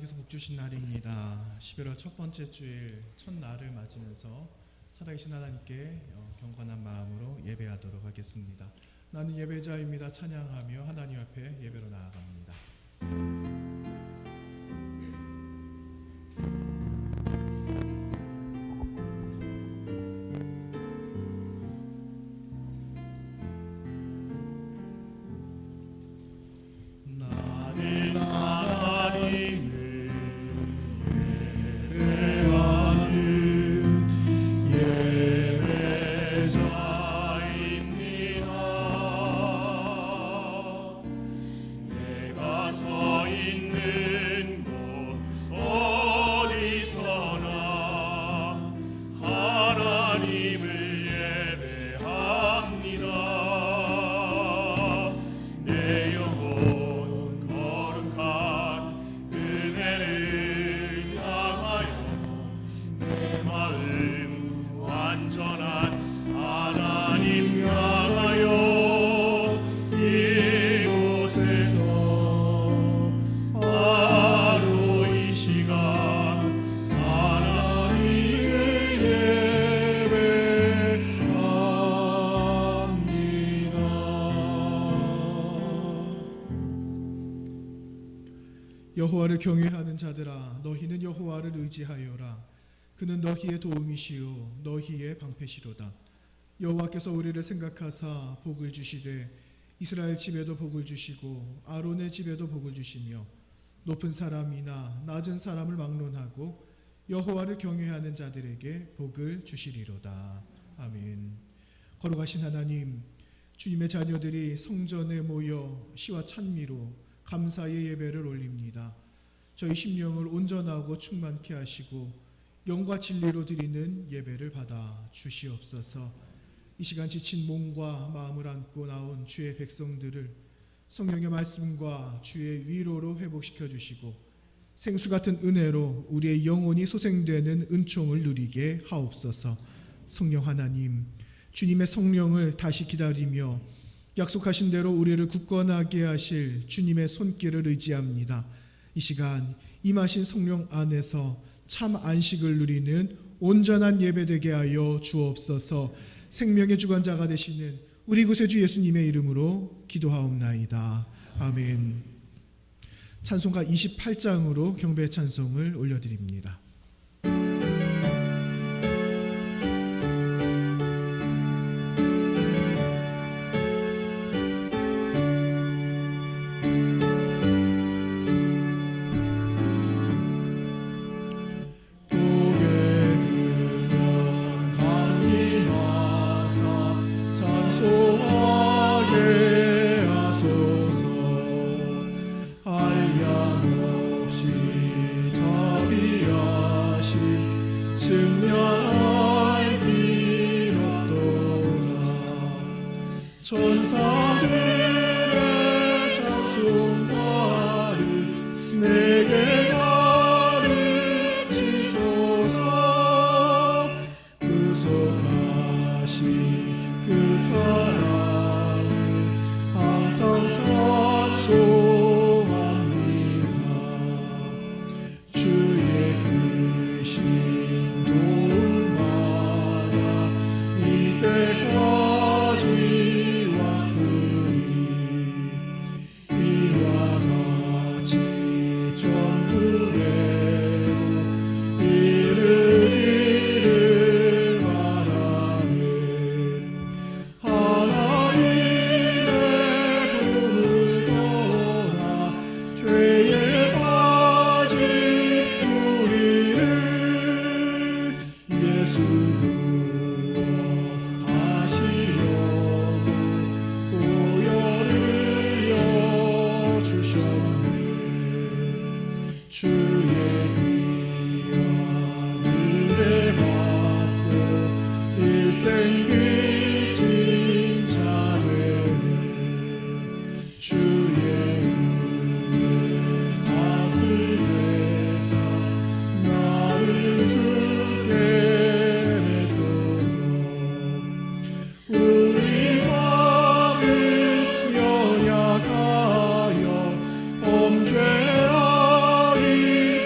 하나님께서 복 주신 날입니다. 11월 첫 번째 주일 첫날을 맞으면서 살아계신 하나님께 경건한 마음으로 예배하도록 하겠습니다. 나는 예배자입니다. 찬양하며 하나님 앞에 예배로 나아갑니다. 여호와를 경외하는 자들아, 너희는 여호와를 의지하여라. 그는 너희의 도움이시요 너희의 방패시로다. 여호와께서 우리를 생각하사 복을 주시되 이스라엘 집에도 복을 주시고 아론의 집에도 복을 주시며 높은 사람이나 낮은 사람을 막론하고 여호와를 경외하는 자들에게 복을 주시리로다. 아멘. 거룩하신 하나님, 주님의 자녀들이 성전에 모여 시와 찬미로 감사의 예배를 올립니다. 저희 심령을 온전하고 충만케 하시고 영과 진리로 드리는 예배를 받아 주시옵소서. 이 시간 지친 몸과 마음을 안고 나온 주의 백성들을 성령의 말씀과 주의 위로로 회복시켜 주시고 생수 같은 은혜로 우리의 영혼이 소생되는 은총을 누리게 하옵소서. 성령 하나님, 주님의 성령을 다시 기다리며 약속하신 대로 우리를 굳건하게 하실 주님의 손길을 의지합니다. 이 시간 임하신 성령 안에서 참 안식을 누리는 온전한 예배되게 하여 주옵소서. 생명의 주관자가 되시는 우리 구세주 예수님의 이름으로 기도하옵나이다. 아멘. 찬송가 28장으로 경배 찬송을 올려드립니다. 천사들의 찬송가를 내게 가르치소서. 구속하신 그 사랑을 항상 찬송합니다. 주의 크신 도움마다 이때까지 범죄하리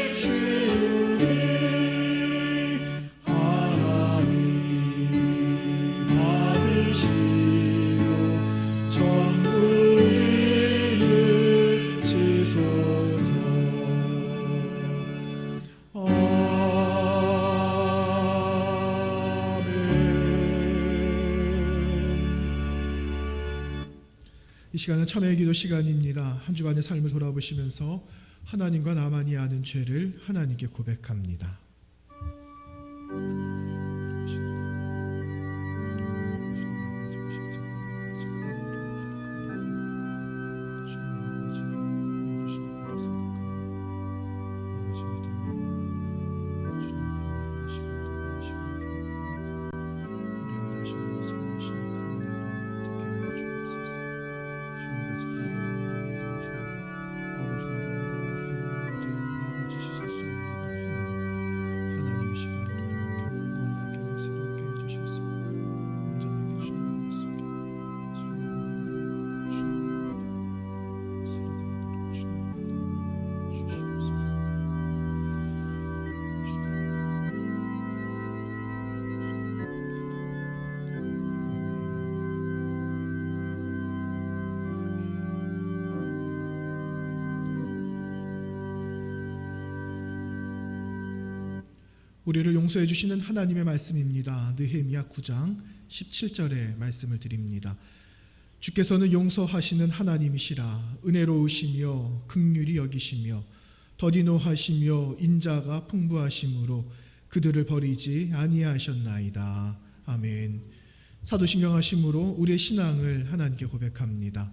이 시간은 참회의 기도 시간입니다. 한 주간의 삶을 돌아보시면서 하나님과 나만이 아는 죄를 하나님께 고백합니다. 우리를 용서해 주시는 하나님의 말씀입니다. 느헤미야 9장 17절의 말씀을 드립니다. 주께서는 용서하시는 하나님이시라. 은혜로우시며 긍휼히 여기시며 더디노하시며 인자가 풍부하심으로 그들을 버리지 아니하셨나이다. 아멘. 사도신경하심으로 우리의 신앙을 하나님께 고백합니다.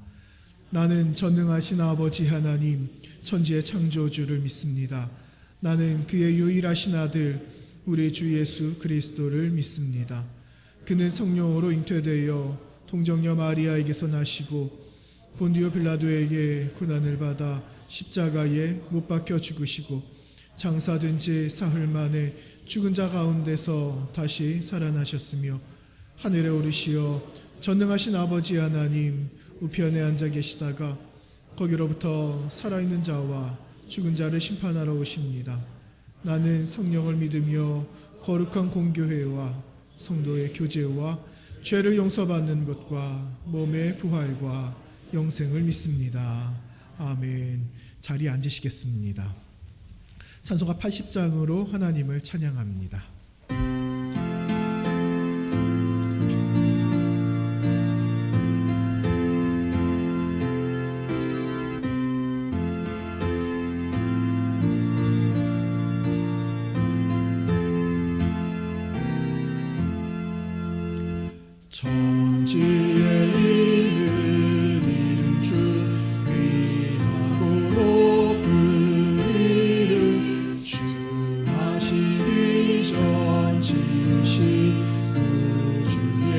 나는 전능하신 아버지 하나님 천지의 창조주를 믿습니다. 나는 그의 유일하신 아들 우리 주 예수 그리스도를 믿습니다. 그는 성령으로 잉태되어 동정녀 마리아에게서 나시고 본디오 빌라도에게 고난을 받아 십자가에 못 박혀 죽으시고 장사된 지 사흘 만에 죽은 자 가운데서 다시 살아나셨으며 하늘에 오르시어 전능하신 아버지 하나님 우편에 앉아 계시다가 거기로부터 살아있는 자와 죽은 자를 심판하러 오십니다. 나는 성령을 믿으며 거룩한 공교회와 성도의 교제와 죄를 용서받는 것과 몸의 부활과 영생을 믿습니다. 아멘. 자리에 앉으시겠습니다. 찬송가 80장으로 하나님을 찬양합니다. 천지에 있는 이름 주 귀하고 높은 이름 주 하시기 전 지으신 구주의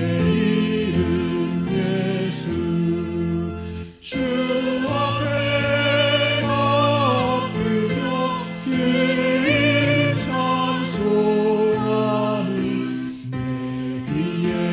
이름 예수 주 앞에 내가 엎드려 그 이름 찬송하니 내 귀에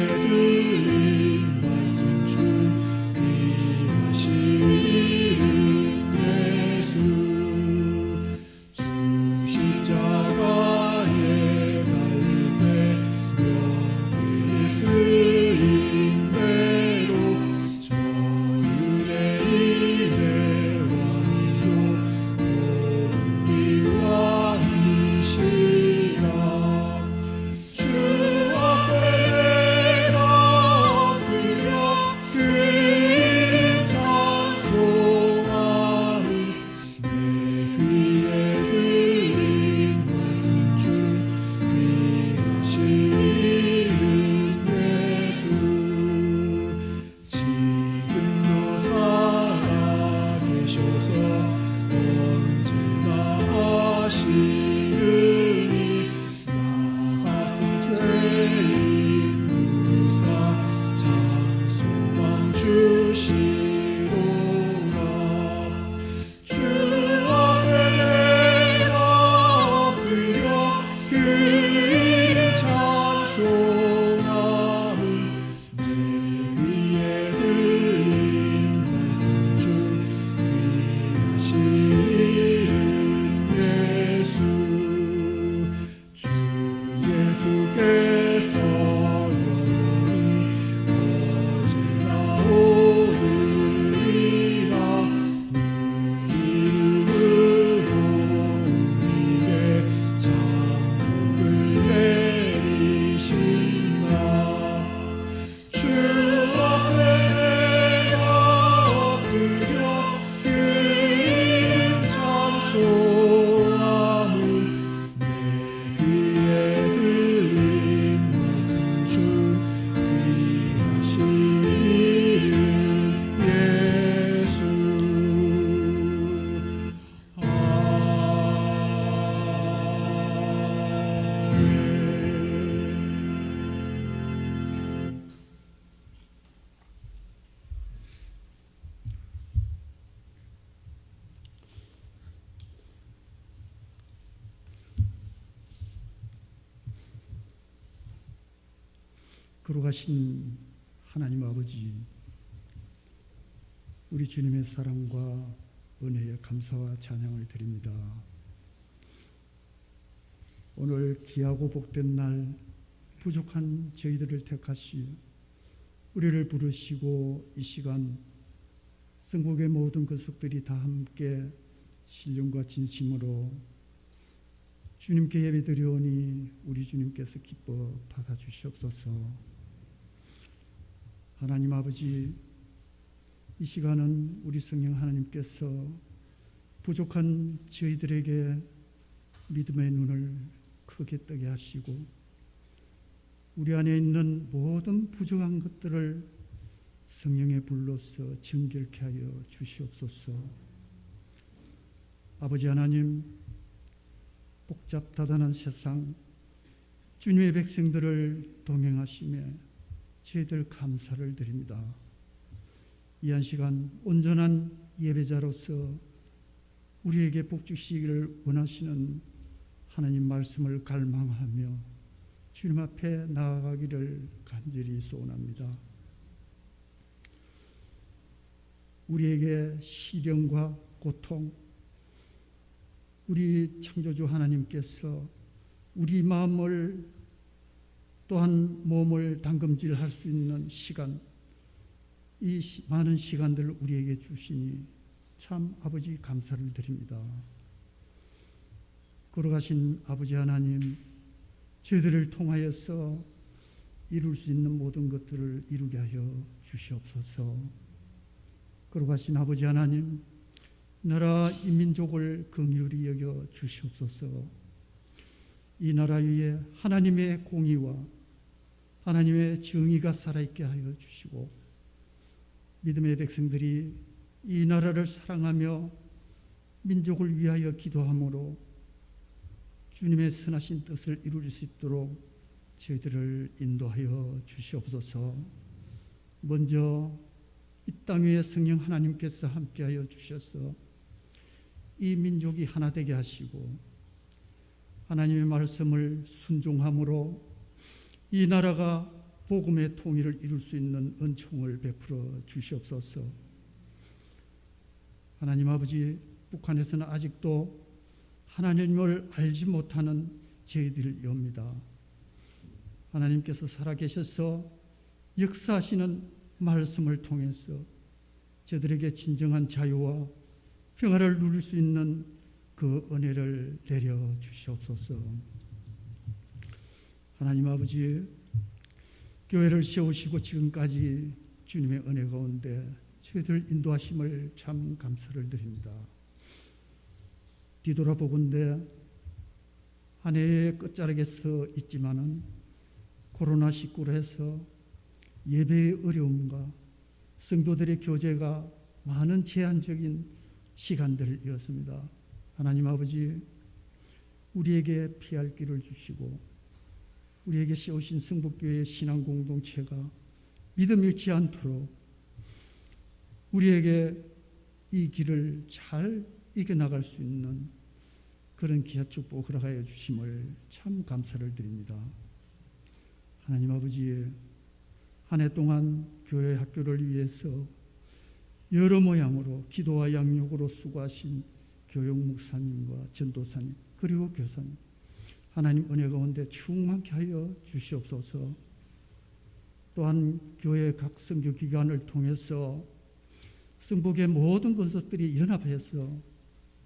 어제나 오늘이나 그 이름 거룩하신 하나님 아버지, 우리 주님의 사랑과 은혜에 감사와 찬양을 드립니다. 오늘 귀하고 복된 날 부족한 저희들을 택하시 우리를 부르시고 이 시간 성국의 모든 권속들이 다 함께 신령과 진심으로 주님께 예배드리오니 우리 주님께서 기뻐 받아주시옵소서. 하나님 아버지, 이 시간은 우리 성령 하나님께서 부족한 저희들에게 믿음의 눈을 크게 뜨게 하시고 우리 안에 있는 모든 부족한 것들을 성령의 불로서 정결케 하여 주시옵소서. 아버지 하나님, 복잡다단한 세상 주님의 백성들을 동행하시며 저희들 감사를 드립니다. 이 한 시간 온전한 예배자로서 우리에게 복 주시기를 원하시는 하나님 말씀을 갈망하며 주님 앞에 나아가기를 간절히 소원합니다. 우리에게 시련과 고통, 우리 창조주 하나님께서 우리 마음을 또한 몸을 담금질할 수 있는 시간, 이 많은 시간들을 우리에게 주시니 참 아버지 감사를 드립니다. 걸어가신 아버지 하나님, 저희들을 통하여서 이룰 수 있는 모든 것들을 이루게 하여 주시옵소서. 걸어가신 아버지 하나님, 나라 이 민족을 긍휼히 여겨 주시옵소서. 이 나라 위에 하나님의 공의와 하나님의 정의가 살아있게 하여 주시고 믿음의 백성들이 이 나라를 사랑하며 민족을 위하여 기도함으로 주님의 선하신 뜻을 이룰 수 있도록 저희들을 인도하여 주시옵소서. 먼저 이 땅 위에 성령 하나님께서 함께하여 주셔서 이 민족이 하나 되게 하시고 하나님의 말씀을 순종함으로 이 나라가 복음의 통일을 이룰 수 있는 은총을 베풀어 주시옵소서. 하나님 아버지, 북한에서는 아직도 하나님을 알지 못하는 저희들이옵니다. 하나님께서 살아계셔서 역사하시는 말씀을 통해서 저들에게 진정한 자유와 평화를 누릴 수 있는 그 은혜를 내려 주시옵소서. 하나님 아버지, 교회를 세우시고 지금까지 주님의 은혜 가운데 저희들 인도하심을 참 감사를 드립니다. 뒤돌아보건대 한 해의 끝자락에 서 있지만은 코로나19로 해서 예배의 어려움과 성도들의 교제가 많은 제한적인 시간들이었습니다. 하나님 아버지, 우리에게 피할 길을 주시고 우리에게 세우신 성북교회의 신앙 공동체가 믿음 잃지 않도록 우리에게 이 길을 잘 이겨나갈 수 있는 그런 귀한 축복 허락하여 주심을 참 감사를 드립니다. 하나님 아버지, 한 해 동안 교회 학교를 위해서 여러 모양으로 기도와 양육으로 수고하신 교육 목사님과 전도사님 그리고 교사님, 하나님 은혜 가운데 충만케 하여 주시옵소서. 또한 교회 각 선교 기관을 통해서 성북의 모든 건설들이 연합해서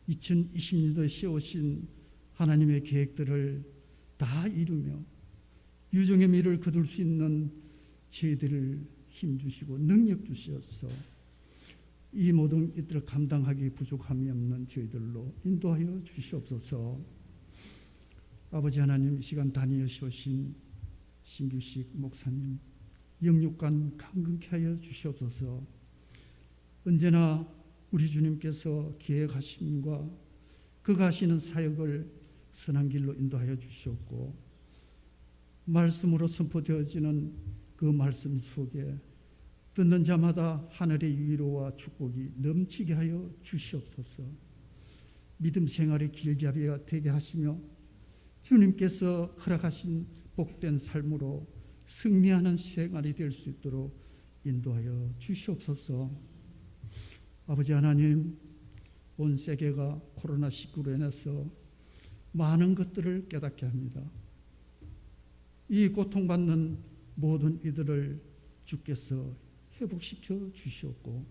2020년도에 세우신 하나님의 계획들을 다 이루며 유종의 미를 거둘 수 있는 저희들을 힘주시고 능력 주시어서 이 모든 일들을 감당하기 부족함이 없는 저희들로 인도하여 주시옵소서. 아버지 하나님, 이 시간 다니어 오신 신규식 목사님 영육간 강건케 하여 주시옵소서. 언제나 우리 주님께서 계획하심과 그가 하시는 사역을 선한 길로 인도하여 주시옵고 말씀으로 선포되어지는 그 말씀 속에 듣는 자마다 하늘의 위로와 축복이 넘치게 하여 주시옵소서. 믿음 생활의 길잡이가 되게 하시며 주님께서 허락하신 복된 삶으로 승리하는 생활이 될 수 있도록 인도하여 주시옵소서. 아버지 하나님, 온 세계가 코로나19로 인해서 많은 것들을 깨닫게 합니다. 이 고통받는 모든 이들을 주께서 회복시켜 주시옵고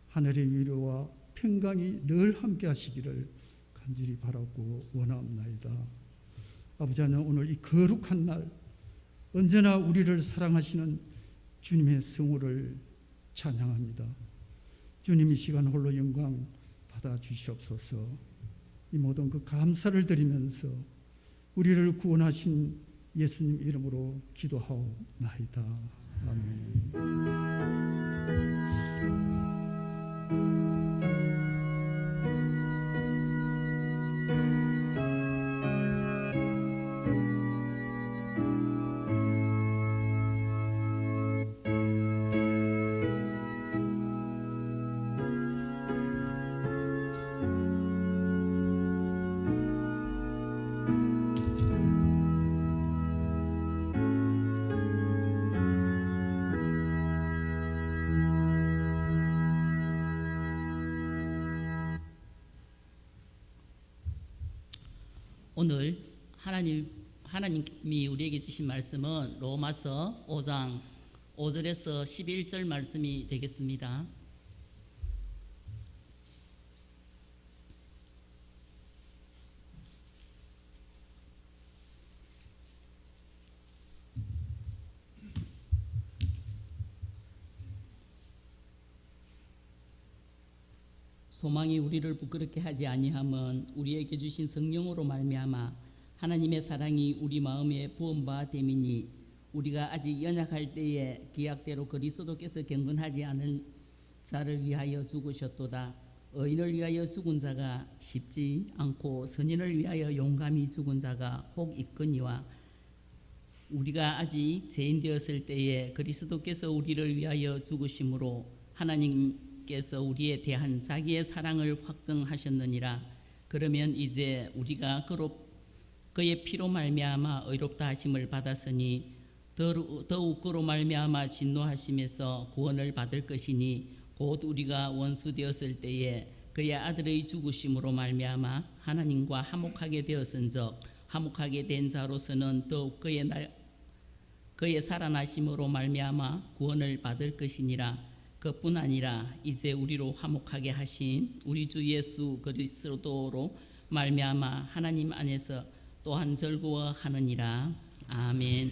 하늘의 위로와 평강이 늘 함께 하시기를 간절히 바라고 원하옵나이다. 아버지 하나님, 오늘 이 거룩한 날 언제나 우리를 사랑하시는 주님의 성호를 찬양합니다. 주님, 이 시간 홀로 영광 받아 주시옵소서. 이 모든 그 감사를 드리면서 우리를 구원하신 예수님 이름으로 기도하옵나이다. 아멘. 오늘 하나님이 우리에게 주신 말씀은 로마서 5장 5절에서 11절 말씀이 되겠습니다. 소망이 우리를 부끄럽게 하지 아니함은 우리에게 주신 성령으로 말미암아 하나님의 사랑이 우리 마음에 부은 바 됨이니 우리가 아직 연약할 때에 기약대로 그리스도께서 경건하지 않은 자를 위하여 죽으셨도다. 의인을 위하여 죽은 자가 쉽지 않고 선인을 위하여 용감히 죽은 자가 혹 있거니와 우리가 아직 죄인 되었을 때에 그리스도께서 우리를 위하여 죽으심으로 하나님께서 우리에 대한 자기의 사랑을 확증하셨느니라. 그러면 이제 우리가 그의 피로 말미암아 의롭다 하심을 받았으니 더욱 그로 말미암아 진노하심에서 구원을 받을 것이니 곧 우리가 원수 되었을 때에 그의 아들의 죽으심으로 말미암아 하나님과 화목하게 되었은즉 화목하게 된 자로서는 더욱 그의 살아나심으로 말미암아 구원을 받을 것이니라. 그뿐 아니라 이제 우리로 화목하게 하신 우리 주 예수 그리스도로 말미암아 하나님 안에서 또한 즐거워하느니라. 아멘.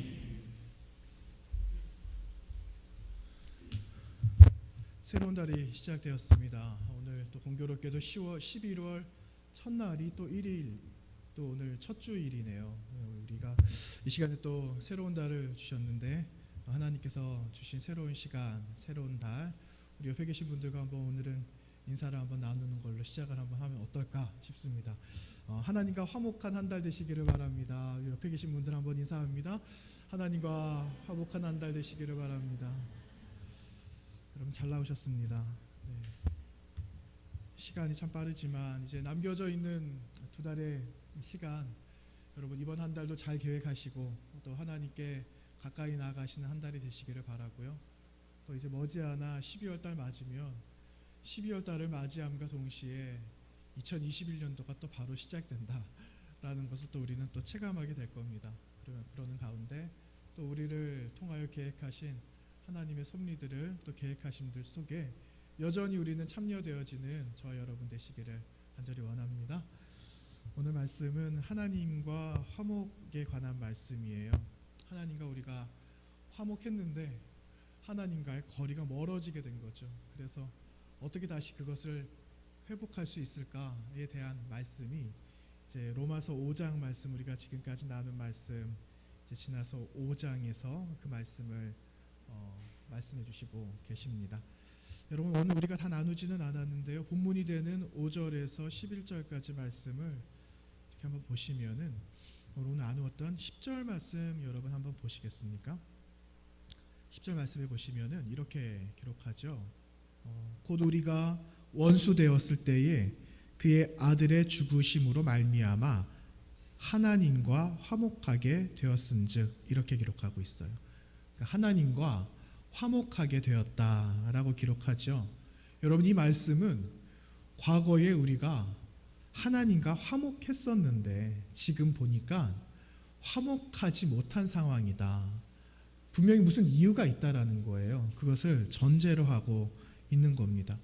새로운 달이 시작되었습니다. 오늘 또 공교롭게도 11월 첫날이 또 1일, 또 오늘 첫 주일이네요. 우리가 이 시간에 또 새로운 달을 주셨는데 하나님께서 주신 새로운 시간, 새로운 달, 우리 옆에 계신 분들과 한번 오늘은 인사를 한번 나누는 걸로 시작을 한번 하면 어떨까 싶습니다. 하나님과 화목한 한 달 되시기를 바랍니다. 옆에 계신 분들 한번 인사합니다. 하나님과 화목한 한 달 되시기를 바랍니다. 여러분 잘 나오셨습니다. 네. 시간이 참 빠르지만 이제 남겨져 있는 두 달의 시간, 여러분 이번 한 달도 잘 계획하시고 또 하나님께 가까이 나아가시는 한 달이 되시기를 바라고요. 또 이제 머지않아 12월 달 맞으면 12월 달을 맞이함과 동시에 2021년도가 또 바로 시작된다라는 것을 또 우리는 또 체감하게 될 겁니다. 그러는 가운데 또 우리를 통하여 계획하신 하나님의 섭리들을 또 계획하심들 속에 여전히 우리는 참여되어지는 저와 여러분 되시기를 간절히 원합니다. 오늘 말씀은 하나님과 화목에 관한 말씀이에요. 하나님과 우리가 화목했는데 하나님과의 거리가 멀어지게 된 거죠. 그래서 어떻게 다시 그것을 회복할 수 있을까에 대한 말씀이 이제 로마서 5장 말씀, 우리가 지금까지 나눈 말씀 이제 지나서 5장에서 그 말씀을 말씀해 주시고 계십니다. 여러분 오늘 우리가 다 나누지는 않았는데요. 본문이 되는 5절에서 11절까지 말씀을 이렇게 한번 보시면은 오늘 나누었던 10절 말씀 여러분 한번 보시겠습니까? 10절 말씀에 보시면은 이렇게 기록하죠. 곧 우리가 원수 되었을 때에 그의 아들의 죽으심으로 말미암아 하나님과 화목하게 되었은즉, 이렇게 기록하고 있어요. 하나님과 화목하게 되었다라고 기록하죠. 여러분, 이 말씀은 과거에 우리가 하나님과 화목했었는데 지금 보니까 화목하지 못한 상황이다. 분명히 무슨 이유가 있다라는 거예요. 그것을 전제로 하고 있는 겁니다.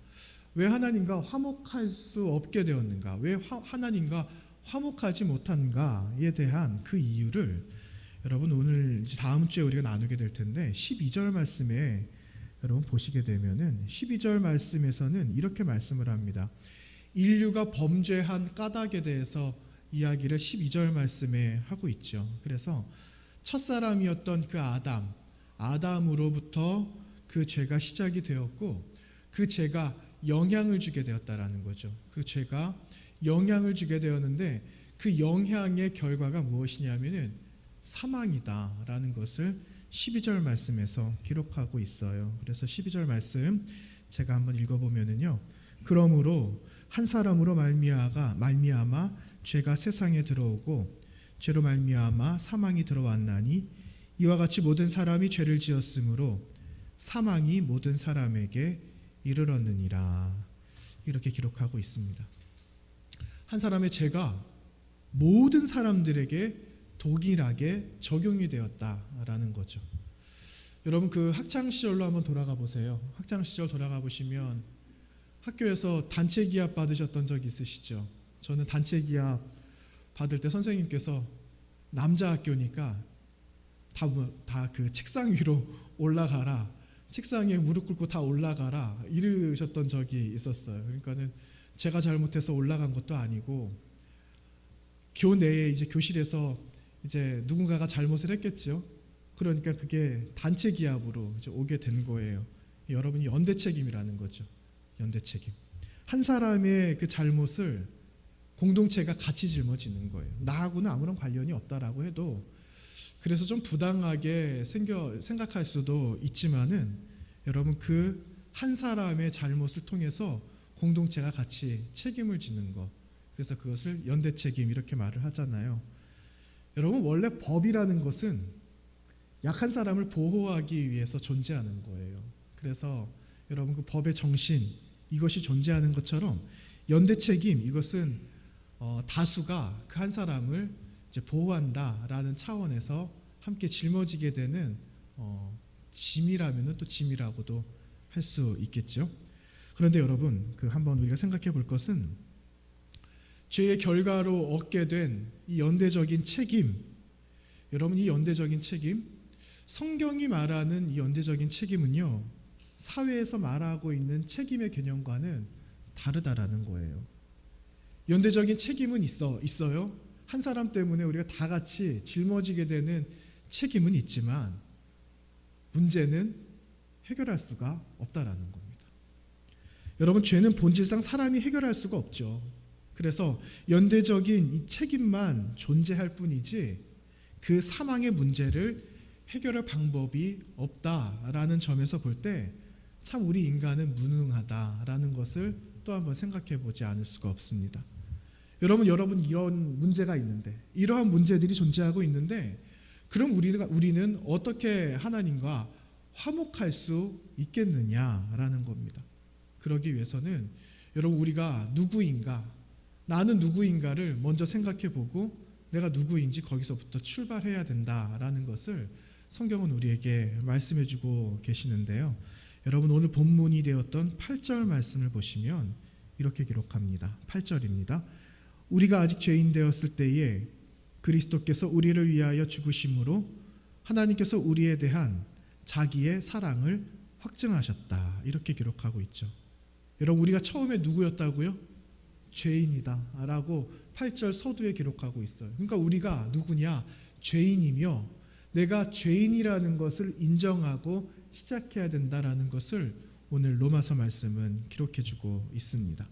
왜 하나님과 화목할 수 없게 되었는가? 왜 하나님과 화목하지 못한가에 대한 그 이유를 여러분 오늘 다음 주에 우리가 나누게 될 텐데 12절 말씀에 여러분 보시게 되면은 12절 말씀에서는 이렇게 말씀을 합니다. 인류가 범죄한 까닭에 대해서 이야기를 12절 말씀에 하고 있죠. 그래서 첫사람이었던 그 아담으로부터 그 죄가 시작이 되었고 그 죄가 영향을 주게 되었다라는 거죠. 그 죄가 영향을 주게 되었는데 그 영향의 결과가 무엇이냐면은 사망이다라는 것을 12절 말씀에서 기록하고 있어요. 그래서 12절 말씀 제가 한번 읽어보면은요. 그러므로 한 사람으로 말미암아 죄가 세상에 들어오고 죄로 말미암아 사망이 들어왔나니 이와 같이 모든 사람이 죄를 지었으므로 사망이 모든 사람에게 이르렀느니라. 이렇게 기록하고 있습니다. 한 사람의 죄가 모든 사람들에게 동일하게 적용이 되었다라는 거죠. 여러분 그 학창 시절로 한번 돌아가 보세요. 학창 시절 돌아가 보시면 학교에서 단체 기합 받으셨던 적 있으시죠? 저는 단체 기합 받을 때 선생님께서 남자 학교니까 다 그 책상 위로 올라가라, 책상 위에 무릎 꿇고 다 올라가라 이르셨던 적이 있었어요. 그러니까는 제가 잘못해서 올라간 것도 아니고 교내에 이제 교실에서 이제 누군가가 잘못을 했겠죠. 그러니까 그게 단체 기합으로 이제 오게 된 거예요. 여러분이 연대 책임이라는 거죠. 연대 책임. 한 사람의 그 잘못을 공동체가 같이 짊어지는 거예요. 나하고는 아무런 관련이 없다라고 해도 그래서 좀 부당하게 생각할 수도 있지만은 여러분 그 한 사람의 잘못을 통해서 공동체가 같이 책임을 지는 것. 그래서 그것을 연대 책임 이렇게 말을 하잖아요. 여러분 원래 법이라는 것은 약한 사람을 보호하기 위해서 존재하는 거예요. 그래서 여러분 그 법의 정신 이것이 존재하는 것처럼 연대 책임 이것은 다수가 그 한 사람을 이제 보호한다라는 차원에서 함께 짊어지게 되는 짐이라면은 또 짐이라고도 할 수 있겠죠. 그런데 여러분 그 한번 우리가 생각해 볼 것은 죄의 결과로 얻게 된 이 연대적인 책임, 여러분 이 연대적인 책임, 성경이 말하는 이 연대적인 책임은요 사회에서 말하고 있는 책임의 개념과는 다르다라는 거예요. 연대적인 책임은 있어요. 한 사람 때문에 우리가 다 같이 짊어지게 되는 책임은 있지만 문제는 해결할 수가 없다라는 겁니다. 여러분 죄는 본질상 사람이 해결할 수가 없죠. 그래서 연대적인 이 책임만 존재할 뿐이지 그 사망의 문제를 해결할 방법이 없다라는 점에서 볼 때 참 우리 인간은 무능하다라는 것을 또 한번 생각해 보지 않을 수가 없습니다. 여러분 이런 문제가 있는데 이러한 문제들이 존재하고 있는데 그럼 우리는 어떻게 하나님과 화목할 수 있겠느냐라는 겁니다. 그러기 위해서는 여러분 우리가 누구인가, 나는 누구인가를 먼저 생각해 보고 내가 누구인지 거기서부터 출발해야 된다라는 것을 성경은 우리에게 말씀해 주고 계시는데요. 여러분 오늘 본문이 되었던 8절 말씀을 보시면 이렇게 기록합니다. 8절입니다. 우리가 아직 죄인 되었을 때에 그리스도께서 우리를 위하여 죽으심으로 하나님께서 우리에 대한 자기의 사랑을 확증하셨다. 이렇게 기록하고 있죠. 여러분 우리가 처음에 누구였다고요? 죄인이다 라고 8절 서두에 기록하고 있어요. 그러니까 우리가 누구냐? 죄인이며 내가 죄인이라는 것을 인정하고 시작해야 된다라는 것을 오늘 로마서 말씀은 기록해주고 있습니다.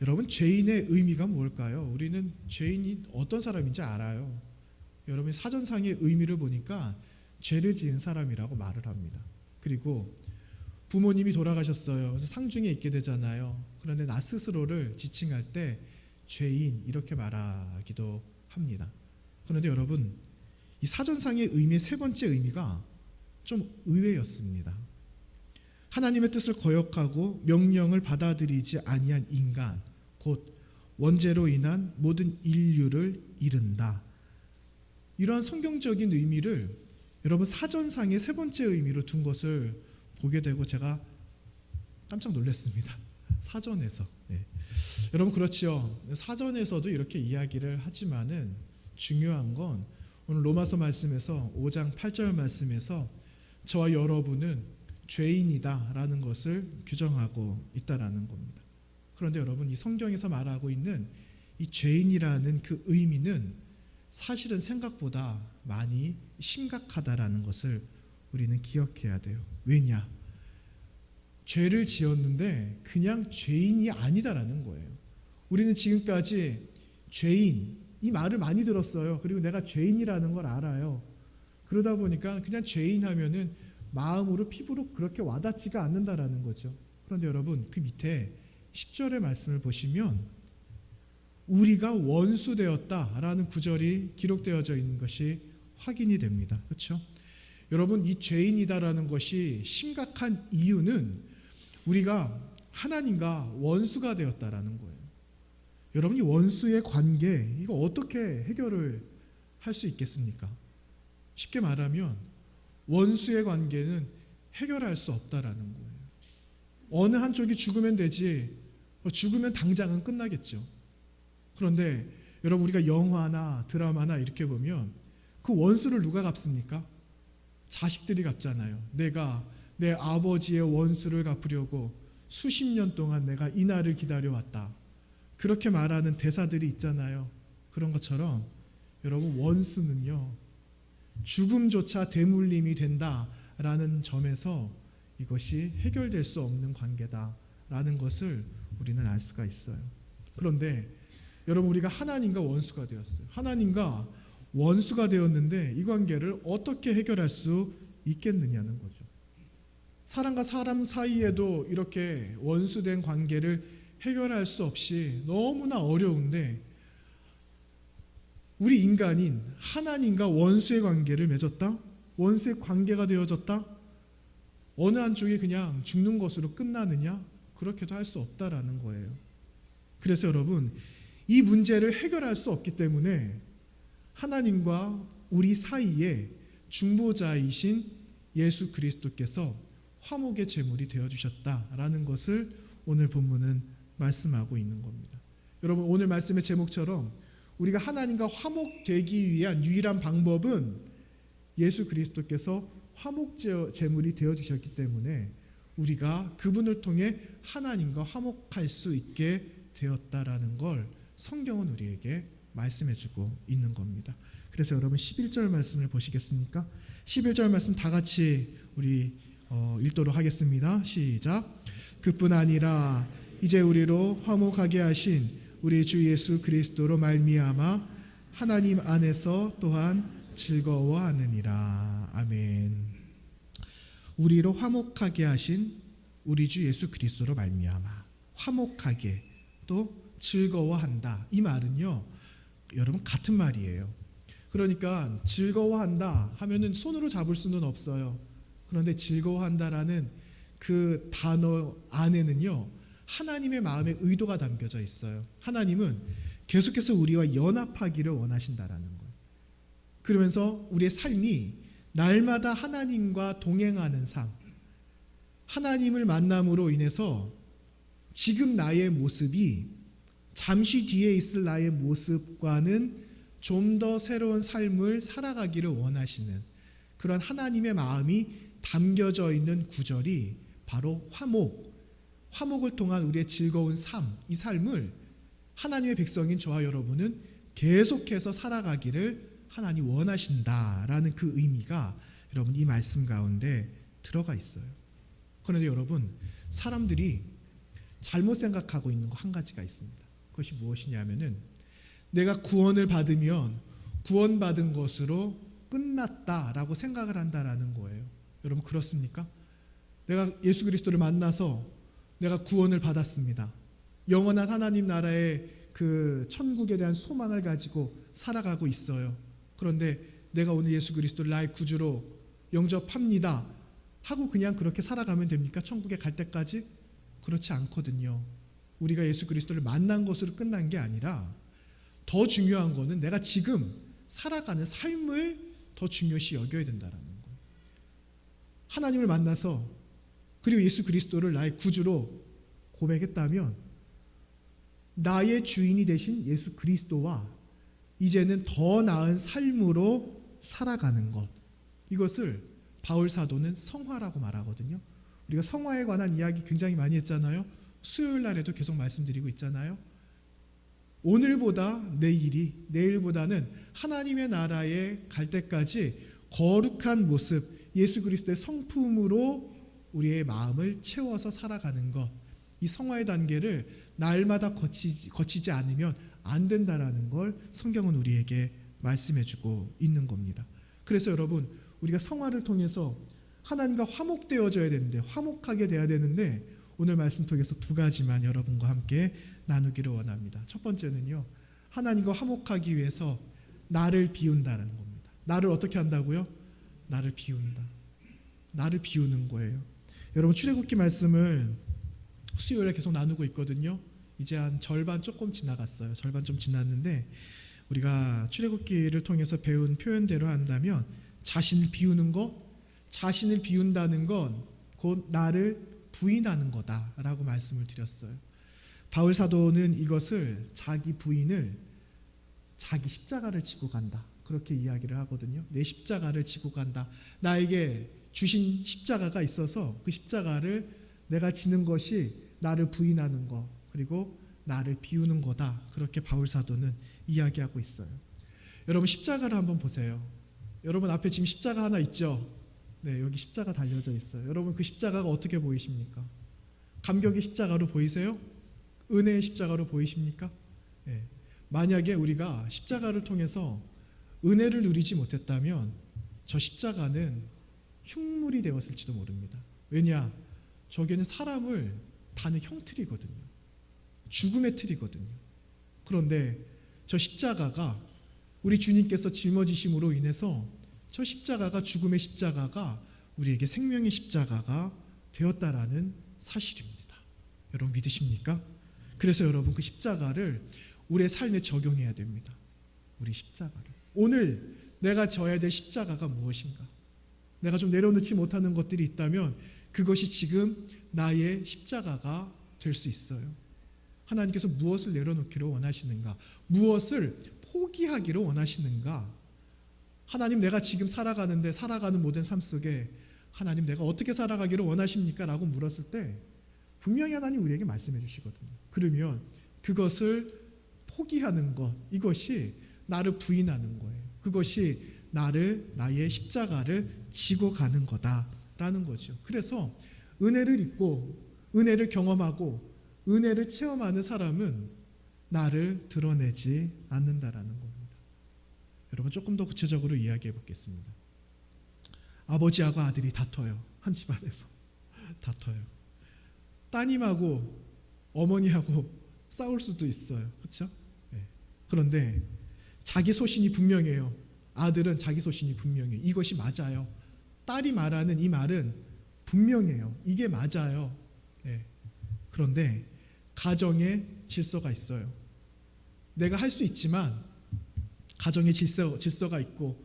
여러분 죄인의 의미가 뭘까요? 우리는 죄인이 어떤 사람인지 알아요. 여러분 사전상의 의미를 보니까 죄를 지은 사람이라고 말을 합니다. 그리고 부모님이 돌아가셨어요. 그래서 상중에 있게 되잖아요. 그런데 나 스스로를 지칭할 때 죄인 이렇게 말하기도 합니다. 그런데 여러분 이 사전상의 의미의 세 번째 의미가 좀 의외였습니다. 하나님의 뜻을 거역하고 명령을 받아들이지 아니한 인간, 곧 원죄로 인한 모든 인류를 이른다. 이러한 성경적인 의미를 여러분 사전상의 세 번째 의미로 둔 것을 보게 되고 제가 깜짝 놀랐습니다. 사전에서. 여러분 그렇죠. 사전에서도 이렇게 이야기를 하지만은 중요한 건 오늘 로마서 말씀에서 5장 8절 말씀에서 저와 여러분은 죄인이다라는 것을 규정하고 있다라는 겁니다. 그런데 여러분 이 성경에서 말하고 있는 이 죄인이라는 그 의미는 사실은 생각보다 많이 심각하다라는 것을 우리는 기억해야 돼요. 왜냐? 죄를 지었는데 그냥 죄인이 아니다라는 거예요. 우리는 지금까지 죄인 이 말을 많이 들었어요. 그리고 내가 죄인이라는 걸 알아요. 그러다 보니까 그냥 죄인 하면은 마음으로 피부로 그렇게 와닿지가 않는다라는 거죠. 그런데 여러분 그 밑에 10절의 말씀을 보시면 우리가 원수 되었다라는 구절이 기록되어져 있는 것이 확인이 됩니다. 그렇죠? 여러분 이 죄인이다라는 것이 심각한 이유는 우리가 하나님과 원수가 되었다라는 거예요. 여러분 이 원수의 관계 이거 어떻게 해결을 할 수 있겠습니까? 쉽게 말하면 원수의 관계는 해결할 수 없다라는 거예요. 어느 한쪽이 죽으면 되지 죽으면 당장은 끝나겠죠. 그런데 여러분 우리가 영화나 드라마나 이렇게 보면 그 원수를 누가 갚습니까? 자식들이 갚잖아요. 내가 내 아버지의 원수를 갚으려고 수십 년 동안 내가 이 날을 기다려왔다. 그렇게 말하는 대사들이 있잖아요. 그런 것처럼 여러분 원수는요 죽음조차 대물림이 된다라는 점에서 이것이 해결될 수 없는 관계다라는 것을 우리는 알 수가 있어요. 그런데 여러분 우리가 하나님과 원수가 되었어요. 하나님과 원수가 되었는데 이 관계를 어떻게 해결할 수 있겠느냐는 거죠. 사람과 사람 사이에도 이렇게 원수된 관계를 해결할 수 없이 너무나 어려운데 우리 인간인 하나님과 원수의 관계를 맺었다? 원수의 관계가 되어졌다? 어느 한쪽이 그냥 죽는 것으로 끝나느냐? 그렇게도 할 수 없다라는 거예요. 그래서 여러분 이 문제를 해결할 수 없기 때문에 하나님과 우리 사이에 중보자이신 예수 그리스도께서 화목의 제물이 되어주셨다라는 것을 오늘 본문은 말씀하고 있는 겁니다. 여러분 오늘 말씀의 제목처럼 우리가 하나님과 화목되기 위한 유일한 방법은 예수 그리스도께서 화목 제물이 되어주셨기 때문에 우리가 그분을 통해 하나님과 화목할 수 있게 되었다라는 걸 성경은 우리에게 말씀해주고 있는 겁니다. 그래서 여러분 11절 말씀을 보시겠습니까? 11절 말씀 다 같이 우리 읽도록 하겠습니다. 시작. 그뿐 아니라 이제 우리로 화목하게 하신 우리 주 예수 그리스도로 말미암아 하나님 안에서 또한 즐거워하느니라. 아멘. 우리로 화목하게 하신 우리 주 예수 그리스도로 말미암아 화목하게 또 즐거워한다. 이 말은요 여러분 같은 말이에요. 그러니까 즐거워한다 하면은 손으로 잡을 수는 없어요. 그런데 즐거워한다라는 그 단어 안에는요 하나님의 마음의 의도가 담겨져 있어요. 하나님은 계속해서 우리와 연합하기를 원하신다라는 거예요. 그러면서 우리의 삶이 날마다 하나님과 동행하는 삶, 하나님을 만남으로 인해서 지금 나의 모습이 잠시 뒤에 있을 나의 모습과는 좀 더 새로운 삶을 살아가기를 원하시는 그런 하나님의 마음이 담겨져 있는 구절이 바로 화목을 통한 우리의 즐거운 삶, 이 삶을 하나님의 백성인 저와 여러분은 계속해서 살아가기를 하나님 원하신다라는 그 의미가 여러분 이 말씀 가운데 들어가 있어요. 그런데 여러분 사람들이 잘못 생각하고 있는 거 한 가지가 있습니다. 그것이 무엇이냐면은 내가 구원을 받으면 구원받은 것으로 끝났다라고 생각을 한다라는 거예요. 여러분 그렇습니까? 내가 예수 그리스도를 만나서 내가 구원을 받았습니다. 영원한 하나님 나라의 그 천국에 대한 소망을 가지고 살아가고 있어요. 그런데 내가 오늘 예수 그리스도를 나의 구주로 영접합니다 하고 그냥 그렇게 살아가면 됩니까? 천국에 갈 때까지? 그렇지 않거든요. 우리가 예수 그리스도를 만난 것으로 끝난 게 아니라 더 중요한 거는 내가 지금 살아가는 삶을 더 중요시 여겨야 된다는 거예요. 하나님을 만나서 그리고 예수 그리스도를 나의 구주로 고백했다면 나의 주인이 되신 예수 그리스도와 이제는 더 나은 삶으로 살아가는 것, 이것을 바울 사도는 성화라고 말하거든요. 우리가 성화에 관한 이야기 굉장히 많이 했잖아요. 수요일 날에도 계속 말씀드리고 있잖아요. 오늘보다 내일이, 내일보다는 하나님의 나라에 갈 때까지 거룩한 모습, 예수 그리스도의 성품으로 우리의 마음을 채워서 살아가는 것, 이 성화의 단계를 날마다 거치지 않으면 안 된다라는 걸 성경은 우리에게 말씀해주고 있는 겁니다. 그래서 여러분, 우리가 성화를 통해서 하나님과 화목되어져야 되는데, 화목하게 돼야 되는데, 오늘 말씀 통해서 두 가지만 여러분과 함께 나누기를 원합니다. 첫 번째는요, 하나님과 화목하기 위해서 나를 비운다는 겁니다. 나를 어떻게 한다고요? 나를 비운다. 나를 비우는 거예요. 여러분, 출애굽기 말씀을 수요일에 계속 나누고 있거든요. 이제 한 절반 조금 지나갔어요. 절반 좀 지났는데, 우리가 출애굽기를 통해서 배운 표현대로 한다면 자신을 비우는 것, 자신을 비운다는 건 곧 나를 부인하는 거다라고 말씀을 드렸어요. 바울 사도는 이것을 자기 부인을 자기 십자가를 지고 간다, 그렇게 이야기를 하거든요. 내 십자가를 지고 간다. 나에게 주신 십자가가 있어서 그 십자가를 내가 지는 것이 나를 부인하는 것, 그리고 나를 비우는 거다, 그렇게 바울 사도는 이야기하고 있어요. 여러분, 십자가를 한번 보세요. 여러분 앞에 지금 십자가 하나 있죠? 네, 여기 십자가 달려져 있어요. 여러분, 그 십자가가 어떻게 보이십니까? 감격의 십자가로 보이세요? 은혜의 십자가로 보이십니까? 네. 만약에 우리가 십자가를 통해서 은혜를 누리지 못했다면 저 십자가는 흉물이 되었을지도 모릅니다. 왜냐? 저게는 사람을 다는 형틀이거든요. 죽음의 틀이거든요. 그런데 저 십자가가 우리 주님께서 짊어지심으로 인해서 저 십자가가, 죽음의 십자가가 우리에게 생명의 십자가가 되었다라는 사실입니다. 여러분 믿으십니까? 그래서 여러분, 그 십자가를 우리의 삶에 적용해야 됩니다. 우리 십자가를. 오늘 내가 져야 될 십자가가 무엇인가? 내가 좀 내려놓지 못하는 것들이 있다면 그것이 지금 나의 십자가가 될 수 있어요. 하나님께서 무엇을 내려놓기를 원하시는가? 무엇을 포기하기를 원하시는가? 하나님, 내가 지금 살아가는 모든 삶 속에 하나님, 내가 어떻게 살아가기를 원하십니까? 라고 물었을 때 분명히 하나님 우리에게 말씀해 주시거든요. 그러면 그것을 포기하는 것, 이것이 나를 부인하는 거예요. 그것이 나의 십자가를 지고 가는 거다라는 거죠. 그래서 은혜를 입고 은혜를 경험하고 은혜를 체험하는 사람은 나를 드러내지 않는다라는 겁니다. 여러분, 조금 더 구체적으로 이야기해 보겠습니다. 아버지하고 아들이 다퉈요. 한 집안에서 다퉈요. 따님하고 어머니하고 싸울 수도 있어요. 그렇죠? 네. 그런데 자기 소신이 분명해요. 아들은 자기 소신이 분명해요. 이것이 맞아요. 딸이 말하는 이 말은 분명해요. 이게 맞아요. 네. 그런데 가정에 질서가 있어요. 내가 할 수 있지만 가정의 질서가 있고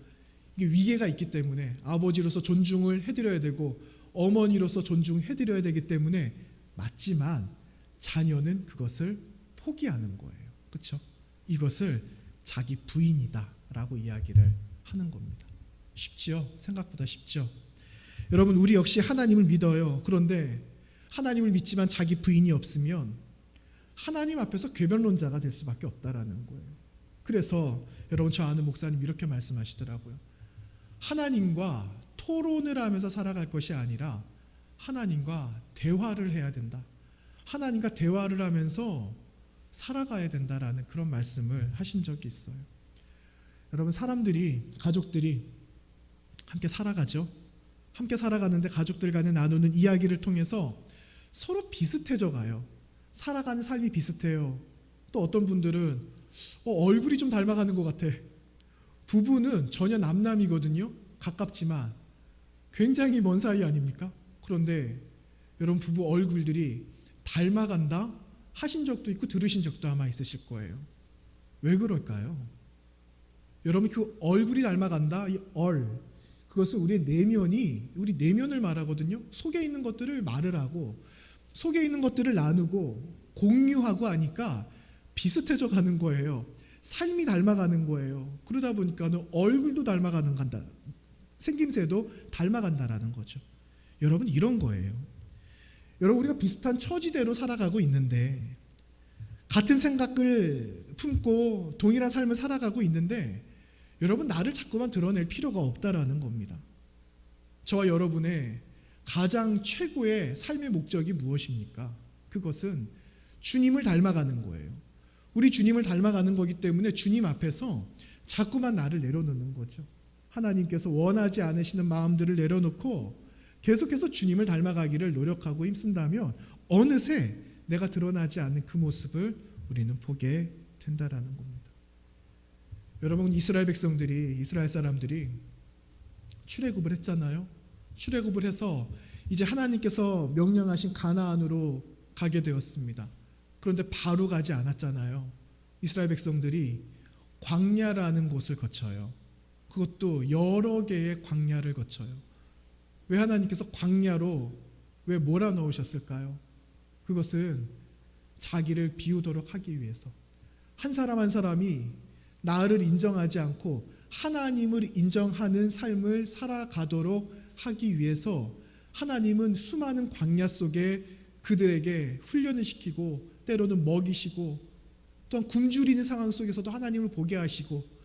이게 위계가 있기 때문에 아버지로서 존중을 해드려야 되고 어머니로서 존중해드려야 되기 때문에 맞지만 자녀는 그것을 포기하는 거예요. 그렇죠? 이것을 자기 부인이다라고 이야기를 하는 겁니다. 쉽지요? 생각보다 쉽죠? 여러분, 우리 역시 하나님을 믿어요. 그런데 하나님을 믿지만 자기 부인이 없으면 하나님 앞에서 궤변론자가 될 수밖에 없다라는 거예요. 그래서 여러분, 저 아는 목사님 이렇게 말씀하시더라고요. 하나님과 토론을 하면서 살아갈 것이 아니라 하나님과 대화를 해야 된다. 하나님과 대화를 하면서 살아가야 된다라는 그런 말씀을 하신 적이 있어요. 여러분, 가족들이 함께 살아가죠. 함께 살아가는데 가족들 간에 나누는 이야기를 통해서 서로 비슷해져 가요. 살아가는 삶이 비슷해요. 또 어떤 분들은 얼굴이 좀 닮아가는 것 같아. 부부는 전혀 남남이거든요. 가깝지만 굉장히 먼 사이 아닙니까? 그런데 여러분 부부 얼굴들이 닮아간다 하신 적도 있고 들으신 적도 아마 있으실 거예요. 왜 그럴까요? 여러분 그 얼굴이 닮아간다 이 그것은 우리 내면을 말하거든요. 속에 있는 것들을 말을 하고 속에 있는 것들을 나누고 공유하고 하니까 비슷해져 가는 거예요. 삶이 닮아가는 거예요. 그러다 보니까 얼굴도 닮아가는 간다. 생김새도 닮아간다라는 거죠. 여러분 이런 거예요. 여러분 우리가 비슷한 처지대로 살아가고 있는데 같은 생각을 품고 동일한 삶을 살아가고 있는데 여러분 나를 자꾸만 드러낼 필요가 없다라는 겁니다. 저와 여러분의 가장 최고의 삶의 목적이 무엇입니까? 그것은 주님을 닮아가는 거예요. 우리 주님을 닮아가는 거기 때문에 주님 앞에서 자꾸만 나를 내려놓는 거죠. 하나님께서 원하지 않으시는 마음들을 내려놓고 계속해서 주님을 닮아가기를 노력하고 힘쓴다면 어느새 내가 드러나지 않는 그 모습을 우리는 보게 된다라는 겁니다. 여러분 이스라엘 사람들이 출애굽을 했잖아요. 출애굽을 해서 이제 하나님께서 명령하신 가나안으로 가게 되었습니다. 그런데 바로 가지 않았잖아요. 이스라엘 백성들이 광야라는 곳을 거쳐요. 그것도 여러 개의 광야를 거쳐요. 왜 하나님께서 광야로 왜 몰아넣으셨을까요? 그것은 자기를 비우도록 하기 위해서 한 사람 한 사람이 나를 인정하지 않고 하나님을 인정하는 삶을 살아가도록 하기 위해서 하나님은 수많은 광야 속에 그들에게 훈련을 시키고 때로는 먹이시고 또한 굶주리는 상황 속에서도 하나님을 보게 하시고